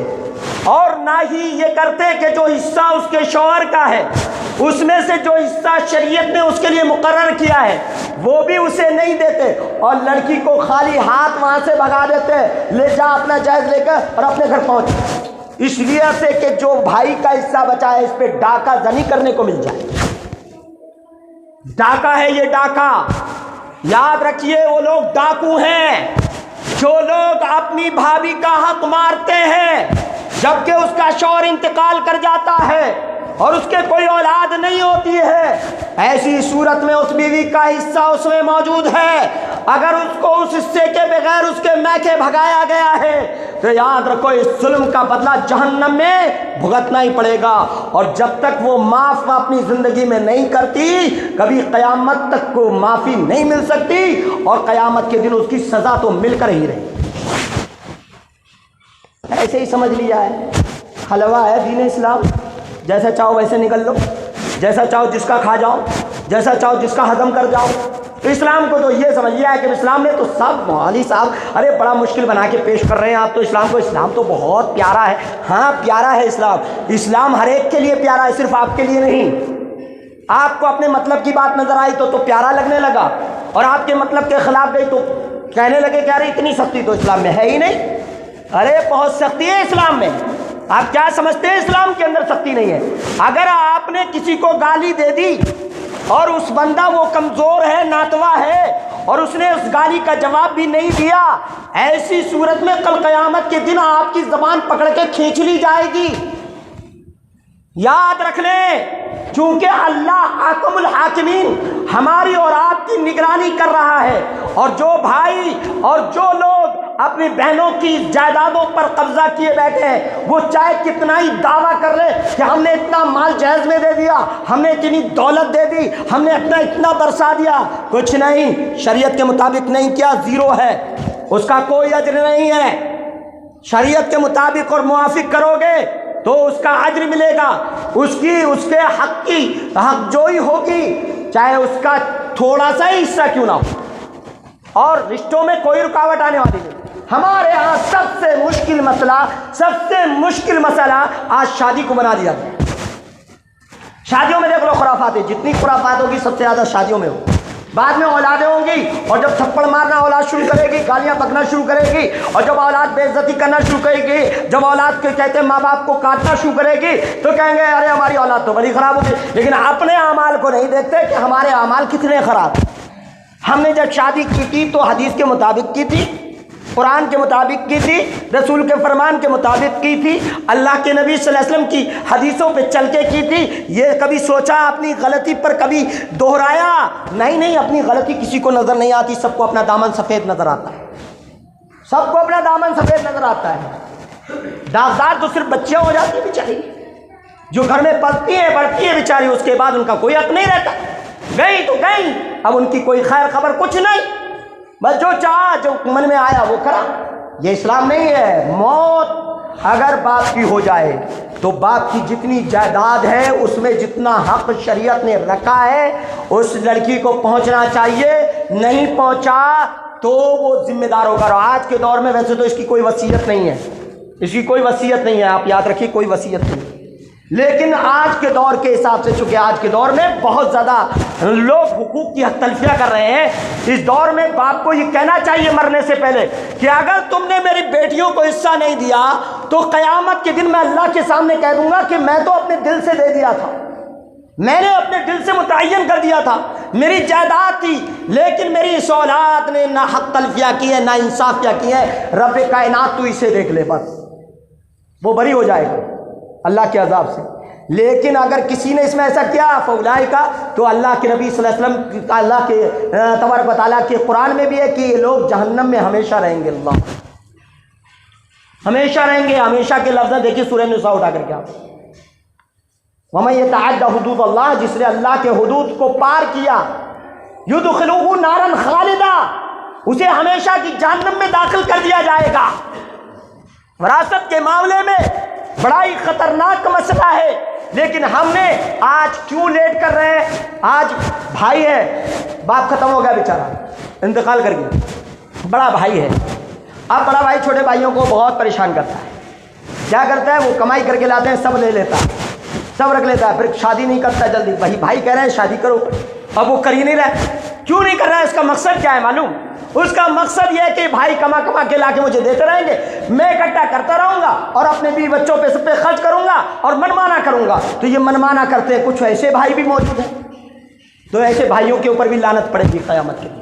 اور نہ ہی یہ کرتے کہ جو حصہ اس کے شوہر کا ہے اس میں سے جو حصہ شریعت نے اس کے لیے مقرر کیا ہے وہ بھی اسے نہیں دیتے, اور لڑکی کو خالی ہاتھ وہاں سے بھگا دیتے, لے جا اپنا جائز لے کر اور اپنے گھر پہنچ, اس لیے سے کہ جو بھائی کا حصہ بچا ہے اس پہ ڈاکہ زنی کرنے کو مل جائے. ڈاکہ ہے یہ ڈاکہ, یاد رکھیے وہ لوگ ڈاکو ہیں جو لوگ اپنی بھابھی کا حق مارتے ہیں جبکہ اس کا شوہر انتقال کر جاتا ہے اور اس کے کوئی اولاد نہیں ہوتی ہے. ایسی صورت میں اس بیوی کا حصہ اس میں موجود ہے, اگر اس کو اس حصے کے بغیر اس کے میکے بھگایا گیا ہے تو یاد رکھو اس ظلم کا بدلہ جہنم میں بھگتنا ہی پڑے گا, اور جب تک وہ معاف اپنی زندگی میں نہیں کرتی کبھی قیامت تک کو معافی نہیں مل سکتی, اور قیامت کے دن اس کی سزا تو مل کر ہی رہی. ایسے ہی سمجھ لیا ہے, حلوہ ہے دین اسلام, جیسا چاہو ویسے نکل لو، جیسا چاہو جس کا کھا جاؤ، جیسا چاہو جس کا ہضم کر جاؤ۔ اسلام کو تو یہ سمجھ لیا ہے کہ اسلام نے تو سب، مولوی صاحب ارے بڑا مشکل بنا کے پیش کر رہے ہیں آپ تو اسلام کو، اسلام تو بہت پیارا ہے۔ ہاں پیارا ہے اسلام، اسلام ہر ایک کے لیے پیارا ہے، صرف آپ کے لیے نہیں۔ آپ کو اپنے مطلب کی بات نظر آئی تو پیارا لگنے لگا، اور آپ کے مطلب کے خلاف گئی تو کہنے لگے کہ ارے اتنی سختی تو اسلام میں ہے ہی نہیں۔ ارے بہت سختی ہے اسلام میں، آپ کیا سمجھتے ہیں اسلام کے اندر سختی نہیں ہے؟ اگر آپ نے کسی کو گالی دے دی اور اس بندہ وہ کمزور ہے، ناتوا ہے، اور اس نے اس گالی کا جواب بھی نہیں دیا، ایسی صورت میں کل قیامت کے دن آپ کی زبان پکڑ کے کھینچ لی جائے گی۔ یاد رکھ لیں، چونکہ اللہ حاکم الحاکمین ہماری اور آپ کی نگرانی کر رہا ہے، اور جو بھائی اور جو لوگ اپنی بہنوں کی جائیدادوں پر قبضہ کیے بیٹھے ہیں، وہ چاہے کتنا ہی دعویٰ کر لے کہ ہم نے اتنا مال جہیز میں دے دیا، ہم نے اتنی دولت دے دی، ہم نے اتنا برسا دیا، کچھ نہیں، شریعت کے مطابق نہیں کیا، زیرو ہے، اس کا کوئی اجر نہیں ہے۔ شریعت کے مطابق اور موافق کرو گے تو اس کا اجر ملے گا، اس کے حق کی حق جوئی ہوگی، چاہے اس کا تھوڑا سا ہی حصہ کیوں نہ ہو، اور رشتوں میں کوئی رکاوٹ آنے والی نہیں۔ ہمارے ہاں سب سے مشکل مسئلہ آج شادی کو بنا دیا گیا۔ شادیوں میں دیکھ لو خرافات ہے، جتنی خرافات ہوگی سب سے زیادہ شادیوں میں ہوگی۔ بعد میں اولادیں ہوں گی، اور جب تھپڑ مارنا اولاد شروع کرے گی، گالیاں بکنا شروع کرے گی، اور جب اولاد بے عزتی کرنا شروع کرے گی، جب اولاد کے کہتے ہیں ماں باپ کو کاٹنا شروع کرے گی، تو کہیں گے ارے ہماری اولاد تو بڑی خراب ہوگی۔ لیکن اپنے اعمال کو نہیں دیکھتے کہ ہمارے اعمال کتنے خراب۔ ہم نے جب شادی کی تھی تو حدیث کے مطابق کی تھی، قرآن کے مطابق کی تھی، رسول کے فرمان کے مطابق کی تھی، اللہ کے نبی صلی اللہ علیہ وسلم کی حدیثوں پہ چل کے کی تھی۔ یہ کبھی سوچا اپنی غلطی پر کبھی دہرایا؟ نہیں، اپنی غلطی کسی کو نظر نہیں آتی، سب کو اپنا دامن سفید نظر آتا ہے، سب کو اپنا دامن سفید نظر آتا ہے۔ داغدار تو صرف بچیاں ہو جاتی ہیں بیچاری، جو گھر میں پلتی ہیں بڑھتی ہیں بیچاری، اس کے بعد ان کا کوئی حق نہیں رہتا، گئی تو گئی، اب ان کی کوئی خیر خبر کچھ نہیں، بس جو چاہا جو من میں آیا وہ کرا۔ یہ اسلام نہیں ہے۔ موت اگر باپ کی ہو جائے تو باپ کی جتنی جائیداد ہے اس میں جتنا حق شریعت نے رکھا ہے اس لڑکی کو پہنچنا چاہیے، نہیں پہنچا تو وہ ذمہ دار ہوگا۔ اور آج کے دور میں ویسے تو اس کی کوئی وصیت نہیں ہے، اس کی کوئی وصیت نہیں ہے، آپ یاد رکھیے کوئی وصیت نہیں، لیکن آج کے دور کے حساب سے، چونکہ آج کے دور میں بہت زیادہ لوگ حقوق کی حق تلفیہ کر رہے ہیں، اس دور میں باپ کو یہ کہنا چاہیے مرنے سے پہلے کہ اگر تم نے میری بیٹیوں کو حصہ نہیں دیا تو قیامت کے دن میں اللہ کے سامنے کہہ دوں گا کہ میں تو اپنے دل سے دے دیا تھا، میں نے اپنے دل سے متعین کر دیا تھا، میری جائیداد تھی، لیکن میری اس اولاد نے نہ حق تلفیہ کی ہے نہ انصاف کیا کی ہے۔ رب کائنات تو اسے دیکھ لے، بس وہ بری ہو جائے گا اللہ کے عذاب سے۔ لیکن اگر کسی نے اس میں ایسا کیا فاولئک، تو اللہ کے نبی صلی اللہ علیہ وسلم، اللہ کے تبارک و تعالیٰ کے قرآن میں بھی ہے کہ یہ لوگ جہنم میں ہمیشہ رہیں گے، اللہ ہمیشہ رہیں گے۔ ہمیشہ کے لفظ دیکھیے سورہ نساء اٹھا کر کے آپ، وَمَن يَتَعَدَّ حُدُودَ اللَّهِ، جس نے اللہ کے حدود کو پار کیا، يُدْخِلُهُ نَارًا خَالِدًا، اسے ہمیشہ کی جہنم میں داخل کر دیا جائے گا۔ وراثت کے معاملے میں بڑا ہی خطرناک مسئلہ ہے، لیکن ہم نے آج کیوں لیٹ کر رہے ہیں؟ آج بھائی ہے، باپ ختم ہو گیا بیچارہ، انتقال کر گیا، بڑا بھائی ہے، اب بڑا بھائی چھوٹے بھائیوں کو بہت پریشان کرتا ہے۔ کیا کرتا ہے؟ وہ کمائی کر کے لاتے ہیں، سب لے لیتا ہے، سب رکھ لیتا ہے، پھر شادی نہیں کرتا جلدی۔ وہی بھائی کہہ رہے ہیں شادی کرو، اب وہ کر ہی نہیں رہے۔ کیوں نہیں کر رہا ہے؟ اس کا مقصد کیا ہے معلوم؟ اس کا مقصد یہ ہے کہ بھائی کما کے لا کے مجھے دیتے رہیں گے، میں اکٹھا کرتا رہوں گا اور اپنے بیوی بچوں پہ سب پہ خرچ کروں گا اور منمانا کروں گا۔ تو یہ منمانا کرتے ہیں، کچھ ایسے بھائی بھی موجود ہیں، تو ایسے بھائیوں کے اوپر بھی لعنت پڑے گی قیامت کے دن۔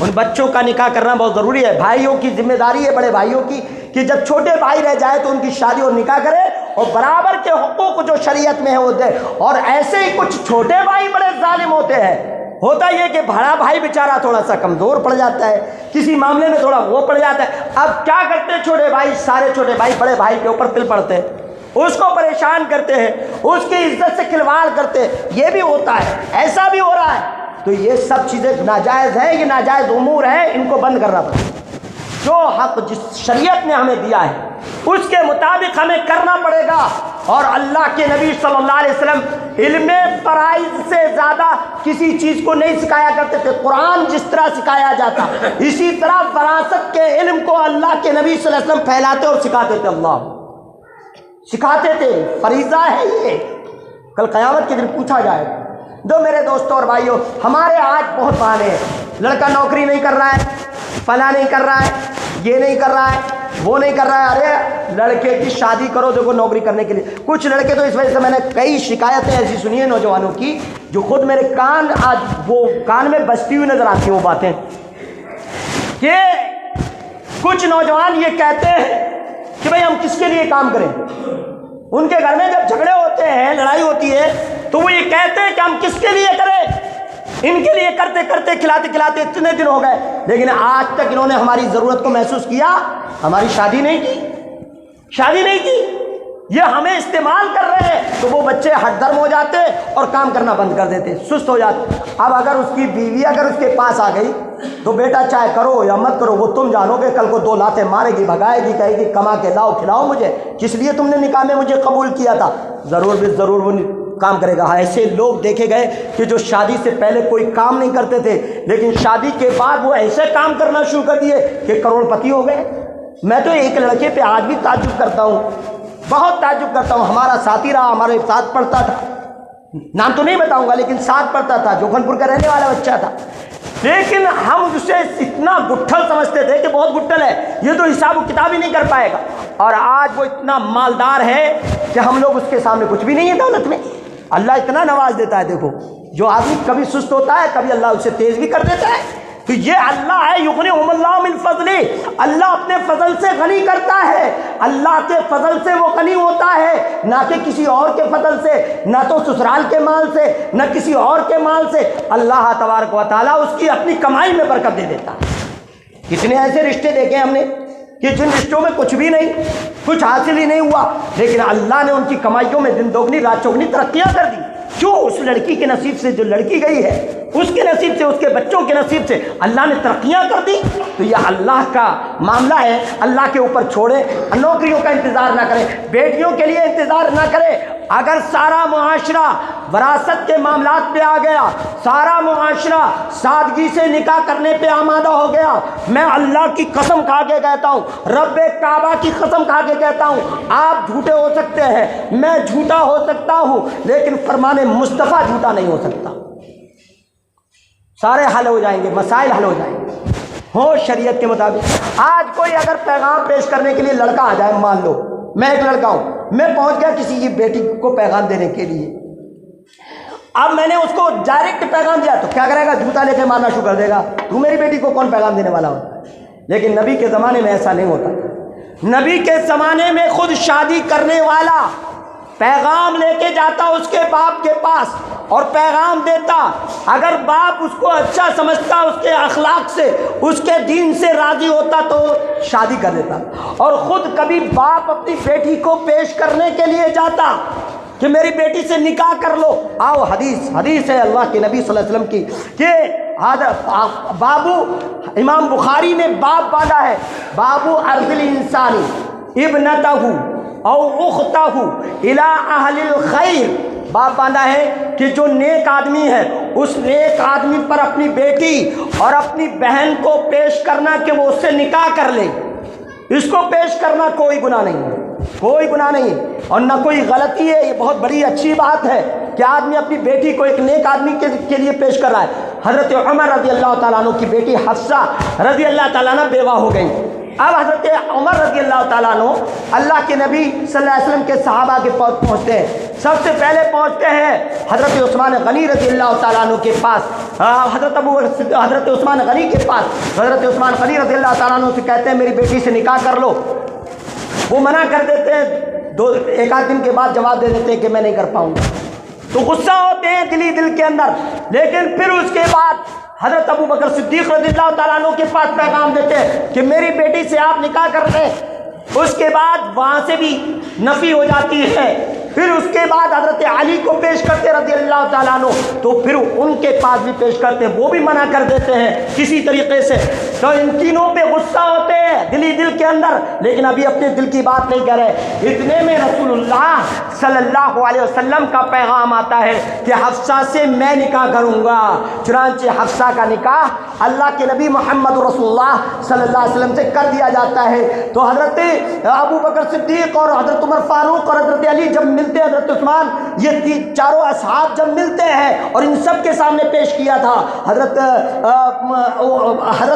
ان بچوں کا نکاح کرنا بہت ضروری ہے، بھائیوں کی ذمہ داری ہے، بڑے بھائیوں کی، کہ جب چھوٹے بھائی رہ جائے تو ان کی شادی اور نکاح کرے اور برابر کے حقوق جو شریعت میں ہے وہ دے۔ اور ایسے ہی کچھ چھوٹے بھائی بڑے ظالم ہوتے ہیں، ہوتا یہ کہ بڑا بھائی بیچارہ تھوڑا سا کمزور پڑ جاتا ہے، کسی معاملے میں تھوڑا وہ پڑ جاتا ہے، اب کیا کرتے ہیں چھوٹے بھائی، سارے چھوٹے بھائی بڑے بھائی کے اوپر پل پڑتے ہیں، اس کو پریشان کرتے ہیں، اس کی عزت سے کھلواڑ کرتے ہیں، یہ بھی ہوتا ہے، ایسا بھی ہو رہا ہے۔ تو یہ سب چیزیں ناجائز ہیں، یہ ناجائز امور ہیں، ان کو بند کرنا پڑے گا۔ جو حق جس شریعت نے ہمیں دیا ہے اس کے مطابق ہمیں کرنا پڑے گا۔ اور اللہ کے نبی صلی اللہ علیہ وسلم علم فرائض سے زیادہ کسی چیز کو نہیں سکھایا کرتے تھے۔ قرآن جس طرح سکھایا جاتا اسی طرح وراثت کے علم کو اللہ کے نبی صلی اللہ علیہ وسلم پھیلاتے اور سکھاتے تھے، اللہ سکھاتے تھے، فریضہ ہے یہ، کل قیامت کے دن پوچھا جائے گا۔ دو میرے دوستوں اور بھائیوں، ہمارے آج بہت بہانے ہیں، لڑکا نوکری نہیں کر رہا ہے، فلاں نہیں کر رہا ہے، یہ نہیں کر رہا ہے، وہ نہیں کر رہا ہے، ارے لڑکے کی شادی کرو دیکھو نوکری کرنے کے لیے۔ کچھ لڑکے تو اس وجہ سے میں نے کئی شکایتیں ایسی سنی ہیں نوجوانوں کی، جو خود میرے کان آج وہ کان میں بجتی ہوئی نظر آتی ہیں وہ باتیں، کہ کچھ نوجوان یہ کہتے ہیں کہ بھئی ہم کس کے لیے کام کریں۔ ان کے گھر میں جب جھگڑے ہوتے ہیں، لڑائی ہوتی ہے، تو وہ یہ کہتے ہیں کہ ہم کس کے لیے کریں، ان کے لیے کرتے کرتے کھلاتے کھلاتے اتنے دن ہو گئے، لیکن آج تک انہوں نے ہماری ضرورت کو محسوس کیا، ہماری شادی نہیں کی، شادی نہیں کی، یہ ہمیں استعمال کر رہے ہیں۔ تو وہ بچے ہٹ درم ہو جاتے اور کام کرنا بند کر دیتے، سست ہو جاتے۔ اب اگر اس کی بیوی اگر اس کے پاس آ گئی تو بیٹا چاہے کرو یا مت کرو، وہ تم جانو گے، کل کو 2 لاتیں مارے گی، بھگائے گی، کہے گی کما کے لاؤ کھلاؤ مجھے، کس لیے تم نے نکاح میں مجھے قبول کیا تھا، ضرور بھی ضرور وہ کام کرے گا۔ ایسے لوگ دیکھے گئے کہ جو شادی سے پہلے کوئی کام نہیں کرتے تھے، لیکن شادی کے بعد وہ ایسے کام کرنا شروع کر دیے کہ کروڑ پتی ہو گئے۔ میں تو ایک لڑکے پہ آج بھی تعجب کرتا ہوں، بہت تعجب کرتا ہوں، ہمارا ساتھی رہا، ہمارے ساتھ پڑھتا تھا، نام تو نہیں بتاؤں گا لیکن ساتھ پڑھتا تھا، جوکھن پور کا رہنے والا بچہ تھا، لیکن ہم اسے اتنا گٹھل سمجھتے تھے کہ بہت گٹھل ہے، یہ تو حساب و کتاب ہی نہیں کر پائے گا، اور آج وہ اتنا مالدار ہے کہ ہم لوگ اس کے سامنے کچھ بھی نہیں ہے دولت میں۔ اللہ اتنا نواز دیتا ہے، دیکھو جو آدمی کبھی سست ہوتا ہے کبھی اللہ اسے تیز بھی کر دیتا ہے، تو یہ اللہ ہے، یغنیہم اللہ من فضلہ، اللہ اپنے فضل سے غنی کرتا ہے، اللہ کے فضل سے وہ غنی ہوتا ہے، نہ کہ کسی اور کے فضل سے، نہ تو سسرال کے مال سے، نہ کسی اور کے مال سے، اللہ تبارک و تعالیٰ اس کی اپنی کمائی میں برکت دے دیتا ہے۔ کتنے ایسے رشتے دیکھے ہم نے کہ جن رشتوں میں کچھ بھی نہیں، کچھ حاصل ہی نہیں ہوا، لیکن اللہ نے ان کی کمائیوں میں دن دوگنی رات چوگنی ترقیاں کر دی۔ کیوں؟ اس لڑکی کے نصیب سے، جو لڑکی گئی ہے اس کے نصیب سے، اس کے بچوں کے نصیب سے اللہ نے ترقیاں کر دی۔ تو یہ اللہ کا معاملہ ہے، اللہ کے اوپر چھوڑے، نوکریوں کا انتظار نہ کرے، بیٹیوں کے لیے انتظار نہ کرے۔ اگر سارا معاشرہ وراثت کے معاملات پہ آ گیا، سارا معاشرہ سادگی سے نکاح کرنے پہ آمادہ ہو گیا، میں اللہ کی قسم کھا کے کہتا ہوں، رب کعبہ کی قسم کھا کے کہتا ہوں، آپ جھوٹے ہو سکتے ہیں، میں جھوٹا ہو سکتا ہوں، لیکن فرمان مصطفیٰ جھوٹا نہیں ہو سکتا۔ سارے حل ہو جائیں گے، مسائل حل ہو جائیں گے ہو شریعت کے مطابق۔ آج کوئی اگر پیغام پیش کرنے کے لیے لڑکا آ جائے، مان لو میں ایک لڑکا ہوں، میں پہنچ گیا کسی کی بیٹی کو پیغام دینے کے لیے، اب میں نے اس کو ڈائریکٹ پیغام دیا تو کیا کرے گا؟ جوتا لے کے مارنا شروع کر دے گا، تو میری بیٹی کو کون پیغام دینے والا ہوتا ہے؟ لیکن نبی کے زمانے میں ایسا نہیں ہوتا۔ نبی کے زمانے میں خود شادی کرنے والا پیغام لے کے جاتا اس کے باپ کے پاس اور پیغام دیتا، اگر باپ اس کو اچھا سمجھتا، اس کے اخلاق سے، اس کے دین سے راضی ہوتا تو شادی کر دیتا، اور خود کبھی باپ اپنی بیٹی کو پیش کرنے کے لیے جاتا کہ میری بیٹی سے نکاح کر لو۔ آؤ حدیث ہے اللہ کے نبی صلی اللہ علیہ وسلم کی کہ بابو، امام بخاری نے باب باندھا ہے، بابو عرض الانسانی ابنتہ او اختہ الی اہل الخیر، باب باندھا ہے کہ جو نیک آدمی ہے اس نیک آدمی پر اپنی بیٹی اور اپنی بہن کو پیش کرنا کہ وہ اس سے نکاح کر لے، اس کو پیش کرنا کوئی گناہ نہیں ہے، کوئی گناہ نہیں ہے، اور نہ کوئی غلطی ہے، یہ بہت بڑی اچھی بات ہے کہ آدمی اپنی بیٹی کو ایک نیک آدمی کے لیے پیش کر رہا ہے۔ حضرت عمر رضی اللہ تعالیٰ عنہ کی بیٹی حفصہ رضی اللہ تعالیٰ عنہ بیوہ ہو گئی۔ اب حضرت عمر رضی اللہ تعالیٰ عنہ اللہ کے نبی صلی اللہ علیہ وسلم کے صحابہ کے پاس پہنچتے ہیں، سب سے پہلے پہنچتے ہیں حضرت عثمان غنی رضی اللہ تعالیٰ عنہ کے پاس، حضرت عثمان غنی کے پاس، حضرت عثمان غنی رضی اللہ تعالیٰ عنہ سے کہتے ہیں میری بیٹی سے نکاح کر لو، وہ منع کر دیتے ہیں، ایک آدھ دن کے بعد جواب دے دیتے ہیں کہ میں نہیں کر پاؤں گا، تو غصہ ہوتے ہیں دل کے اندر، لیکن پھر اس کے بعد حضرت ابو بکر صدیق رضی اللہ تعالیٰ عنہ کے پاس پیغام دیتے ہیں کہ میری بیٹی سے آپ نکاح کر لیں، اس کے بعد وہاں سے بھی نفی ہو جاتی ہے، پھر اس کے بعد حضرت علی کو پیش کرتے رضی اللہ تعالیٰ عنہ، تو پھر ان کے پاس بھی پیش کرتے، وہ بھی منع کر دیتے ہیں کسی طریقے سے، تو ان تینوں پہ غصہ ہوتے ہیں دلی دل کے اندر، لیکن ابھی اپنے دل کی بات نہیں کر رہے۔ اتنے میں رسول اللہ صلی اللہ علیہ وسلم کا پیغام آتا ہے کہ حفصہ سے میں نکاح کروں گا۔ چنانچہ حفصہ کا نکاح اللہ کے نبی محمد رسول اللہ صلی اللہ علیہ وسلم سے کر دیا جاتا ہے۔ تو حضرت ابو بکر صدیق اور حضرت عمر فاروق اور حضرت علی جب ملتے ہیں، حضرت عثمان، یہ چاروں اصحاب جب ملتے ہیں اور ان سب کے سامنے پیش کیا تھا حضرت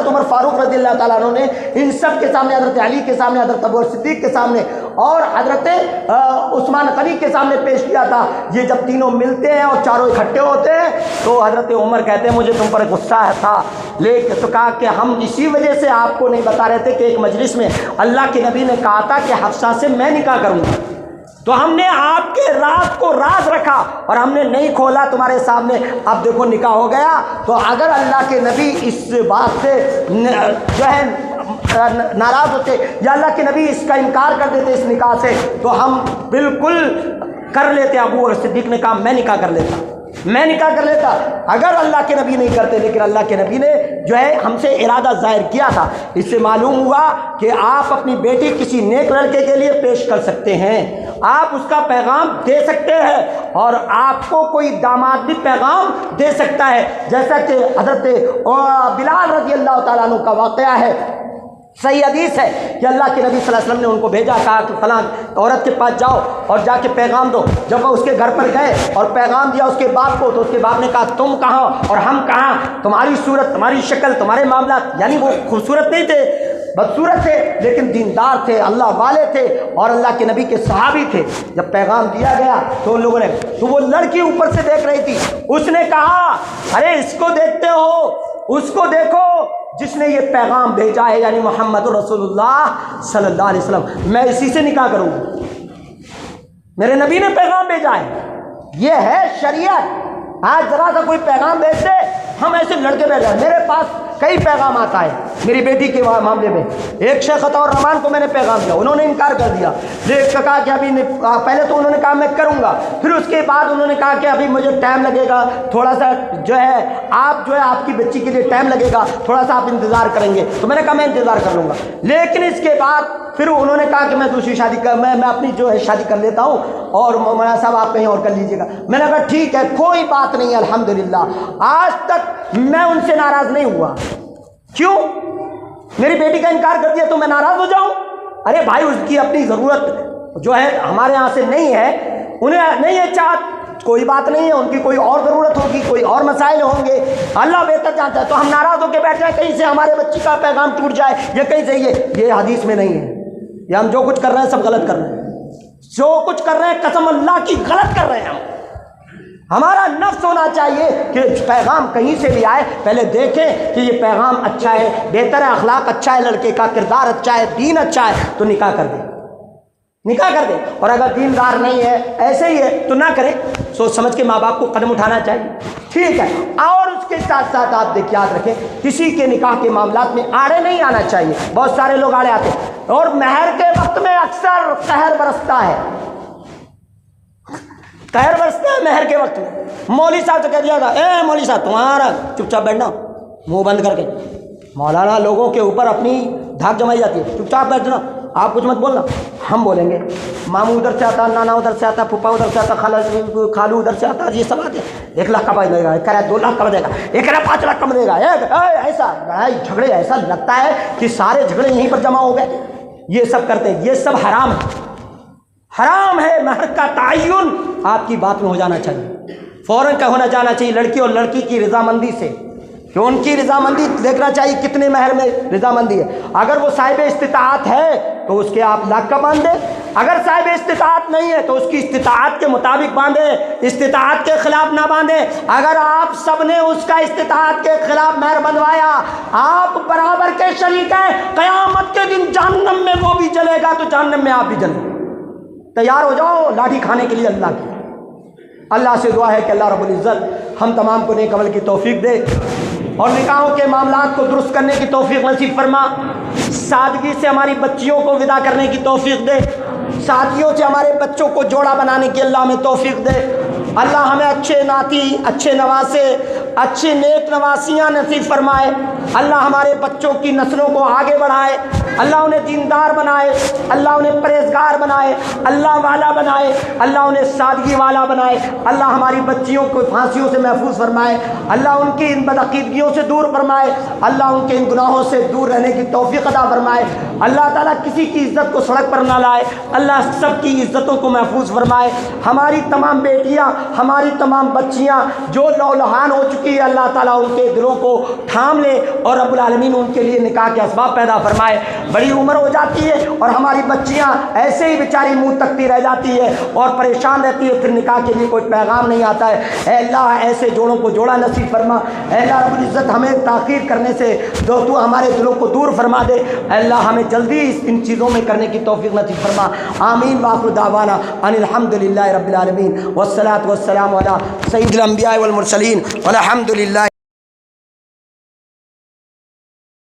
عمر فاروق رضی اللہ تعالیٰ عنہ نے ان سب کے سامنے، حضرت علی کے سامنے، حضرت ابو بکر صدیق کے سامنے اور حضرت عثمان غنی کے سامنے پیش کیا تھا۔ یہ جب تینوں ملتے ہیں اور چاروں اکٹھے ہوتے ہیں تو حضرت عمر کہتے ہیں مجھے تم پر غصہ تھا، لیکن تو کہا کہ ہم اسی وجہ سے آپ کو نہیں بتا رہے تھے کہ ایک مجلس میں اللہ کے نبی نے کہا تھا کہ حفصہ سے میں نکاح کروں گا، تو ہم نے آپ کے راز کو راز رکھا اور ہم نے نہیں کھولا تمہارے سامنے، اب دیکھو نکاح ہو گیا۔ تو اگر اللہ کے نبی اس بات سے جو ہے ناراض ہوتے یا اللہ کے نبی اس کا انکار کر دیتے اس نکاح سے، تو ہم بالکل کر لیتے۔ ابو بکر صدیق نے کہا میں نکاح کر لیتا، میں نکاح کر لیتا اگر اللہ کے نبی نہیں کرتے، لیکن اللہ کے نبی نے جو ہے ہم سے ارادہ ظاہر کیا تھا۔ اس سے معلوم ہوا کہ آپ اپنی بیٹی کسی نیک لڑکے کے لیے پیش کر سکتے ہیں، آپ اس کا پیغام دے سکتے ہیں اور آپ کو کوئی داماد بھی پیغام دے سکتا ہے، جیسا کہ حضرت بلال رضی اللہ تعالیٰ عنہ کا واقعہ ہے۔ صحیح حدیث ہے کہ اللہ کے نبی صلی اللہ علیہ وسلم نے ان کو بھیجا، کہا کہ فلاں عورت کے پاس جاؤ اور جا کے پیغام دو۔ جب وہ اس کے گھر پر گئے اور پیغام دیا اس کے باپ کو، تو اس کے باپ نے کہا تم کہاں اور ہم کہاں، تمہاری صورت، تمہاری شکل، تمہارے معاملات، یعنی وہ خوبصورت نہیں تھے، بدصورت تھے، لیکن دیندار تھے، اللہ والے تھے اور اللہ کے نبی کے صحابی تھے۔ جب پیغام دیا گیا تو ان لوگوں نے، تو وہ لڑکی اوپر سے دیکھ رہی تھی، اس نے کہا ارے اس کو دیکھتے ہو، اس کو دیکھو جس نے یہ پیغام بھیجا ہے، یعنی محمد رسول اللہ صلی اللہ علیہ وسلم، میں اسی سے نکاح کروں گا، میرے نبی نے پیغام بھیجا ہے، یہ ہے شریعت۔ آج ذرا سا کوئی پیغام بھیج دے، ہم ایسے لڑکے بیٹھ جائیں۔ میرے پاس کئی پیغام آتا ہے میری بیٹی کے معاملے میں۔ ایک شیخ عطا الرحمان کو میں نے پیغام دیا، انہوں نے انکار کر دیا، کہا کہ ابھی پہلے تو انہوں نے کہا میں کروں گا، پھر اس کے بعد انہوں نے کہا کہ ابھی مجھے ٹائم لگے گا، تھوڑا سا جو ہے آپ کی بچی کے لیے ٹائم لگے گا، تھوڑا سا آپ انتظار کریں گے۔ تو میں نے کہا میں انتظار کر لوں گا، لیکن اس کے بعد پھر انہوں نے کہا کہ میں دوسری شادی میں اپنی جو ہے شادی کر لیتا ہوں اور مولانا صاحب آپ کہیں اور کر لیجیے گا۔ میں نے کہا ٹھیک ہے، کوئی بات نہیں، الحمدللہ آج تک میں ان سے ناراض نہیں ہوا۔ کیوں؟ میری بیٹی کا انکار کر دیا تو میں ناراض ہو جاؤں؟ ارے بھائی اس کی اپنی ضرورت جو ہے ہمارے ہاں سے نہیں ہے، انہیں نہیں ہے چاہت، کوئی بات نہیں ہے، ان کی کوئی اور ضرورت ہوگی، کوئی اور مسائل ہوں گے، اللہ بہتر جانتا ہے۔ تو ہم ناراض ہو کے بیٹھ جائیں کہیں سے ہمارے بچی کا پیغام ٹوٹ جائے یا کہیں سے یہ حدیث میں نہیں ہے۔ یہ ہم جو کچھ کر رہے ہیں سب غلط کر رہے ہیں، جو کچھ کر رہے ہیں قسم اللہ کی غلط کر رہے ہیں۔ ہمارا نفس ہونا چاہیے کہ پیغام کہیں سے بھی آئے پہلے دیکھیں کہ یہ پیغام اچھا ہے، بہتر ہے، اخلاق اچھا ہے، لڑکے کا کردار اچھا ہے، دین اچھا ہے، تو نکاح کر دیں، نکاح کر دیں۔ اور اگر دیندار نہیں ہے، ایسے ہی ہے، تو نہ کریں۔ سوچ سمجھ کے ماں باپ کو قدم اٹھانا چاہیے، ٹھیک ہے۔ اور اس کے ساتھ ساتھ آپ یاد رکھیں کسی کے نکاح کے معاملات میں آڑے نہیں آنا چاہیے۔ بہت سارے لوگ آڑے آتے ہیں اور مہر کے وقت میں اکثر قہر برستا ہے، قہر برستا ہے مہر کے وقت میں۔ مولوی صاحب سے کہہ دیا تھا اے مولوی صاحب تمہارا چپ چاپ بیٹھنا، منہ بند کر کے۔ مولانا لوگوں کے اوپر اپنی دھاک جمائی جاتی ہے، چپ چاپ بیٹھنا، آپ کچھ مت بولنا، ہم بولیں گے۔ ماموں ادھر سے آتا، نانا ادھر سے آتا، پھپھا ادھر سے آتا، خالو ادھر سے آتا، یہ سب آتے۔ 1 لاکھ کا دے گا، ایک کہہ رہا ہے 2 لاکھ کا دے گا، ایک کہہ رہا ہے 5 لاکھ کا دے گا۔ ایسا لڑائی جھگڑے، ایسا لگتا ہے کہ سارے جھگڑے یہیں پر جمع ہو گئے۔ یہ سب کرتے ہیں، یہ سب حرام ہے، حرام ہے۔ مہر کا تعین آپ کی بات میں ہو جانا چاہیے، فوراً کا ہونا جانا چاہیے، لڑکی اور لڑکی کی رضامندی سے، کہ ان کی رضامندی دیکھنا چاہیے کتنے مہر میں رضامندی ہے۔ اگر وہ صاحب استطاعت ہے تو اس کے آپ 1 لاکھ کا باندھیں، اگر صاحب استطاعت نہیں ہے تو اس کی استطاعت کے مطابق باندھیں، استطاعت کے خلاف نہ باندھیں۔ اگر آپ سب نے اس کا استطاعت کے خلاف مہر بندھوایا، آپ برابر کے شریک ہیں، قیامت کے دن جہنم میں وہ بھی جلے گا تو جہنم میں آپ بھی جلیں۔ تیار ہو جاؤ لاٹھی کھانے کے لیے اللہ کی۔ اللہ سے دعا ہے کہ اللہ رب العزت ہم تمام کو نیک عمل کی توفیق دے اور نکاحوں کے معاملات کو درست کرنے کی توفیق نصیب فرما، سادگی سے ہماری بچیوں کو ودا کرنے کی توفیق دے، ساتھیوں سے ہمارے بچوں کو جوڑا بنانے کی اللہ ہمیں توفیق دے۔ اللہ ہمیں اچھے ناتی، اچھے نواسے، اچھی نیک نواسیاں نصیب فرمائے، اللہ ہمارے بچوں کی نسلوں کو آگے بڑھائے، اللہ انہیں دیندار بنائے، اللہ انہیں پرہیزگار بنائے، اللہ والا بنائے، اللہ انہیں سادگی والا بنائے، اللہ ہماری بچیوں کو پھانسیوں سے محفوظ فرمائے، اللہ ان کی ان بدعقیدگیوں سے دور فرمائے، اللہ ان کے ان گناہوں سے دور رہنے کی توفیق عطا فرمائے، اللہ تعالیٰ کسی کی عزت کو سڑک پر نہ لائے، اللہ سب کی عزتوں کو محفوظ فرمائے، ہماری تمام بیٹیاں، ہماری تمام بچیاں جو لولہان ہو چکی ہے، اللہ تعالیٰ ان کے دلوں کو تھام لے اور رب العالمین ان کے لیے نکاح کے اسباب پیدا فرمائے۔ بڑی عمر ہو جاتی ہے اور ہماری بچیاں ایسے ہی بیچاری منہ تکتی رہ جاتی ہے اور پریشان رہتی ہے، پھر نکاح کے لیے کوئی پیغام نہیں آتا ہے۔ اے اللہ ایسے جوڑوں کو جوڑا نصیب فرما، اے اللہ رب العزت ہمیں تاخیر کرنے سے تو ہمارے دلوں کو دور فرما دے، اے اللہ ہمیں جلدی ان چیزوں میں کرنے کی توفیق نصیب فرما۔ آمین وآخر دعوانا ان الحمد للہ رب العالمین والصلاۃ والسلام علی سید الانبیاء والمرسلین والحمد للہ۔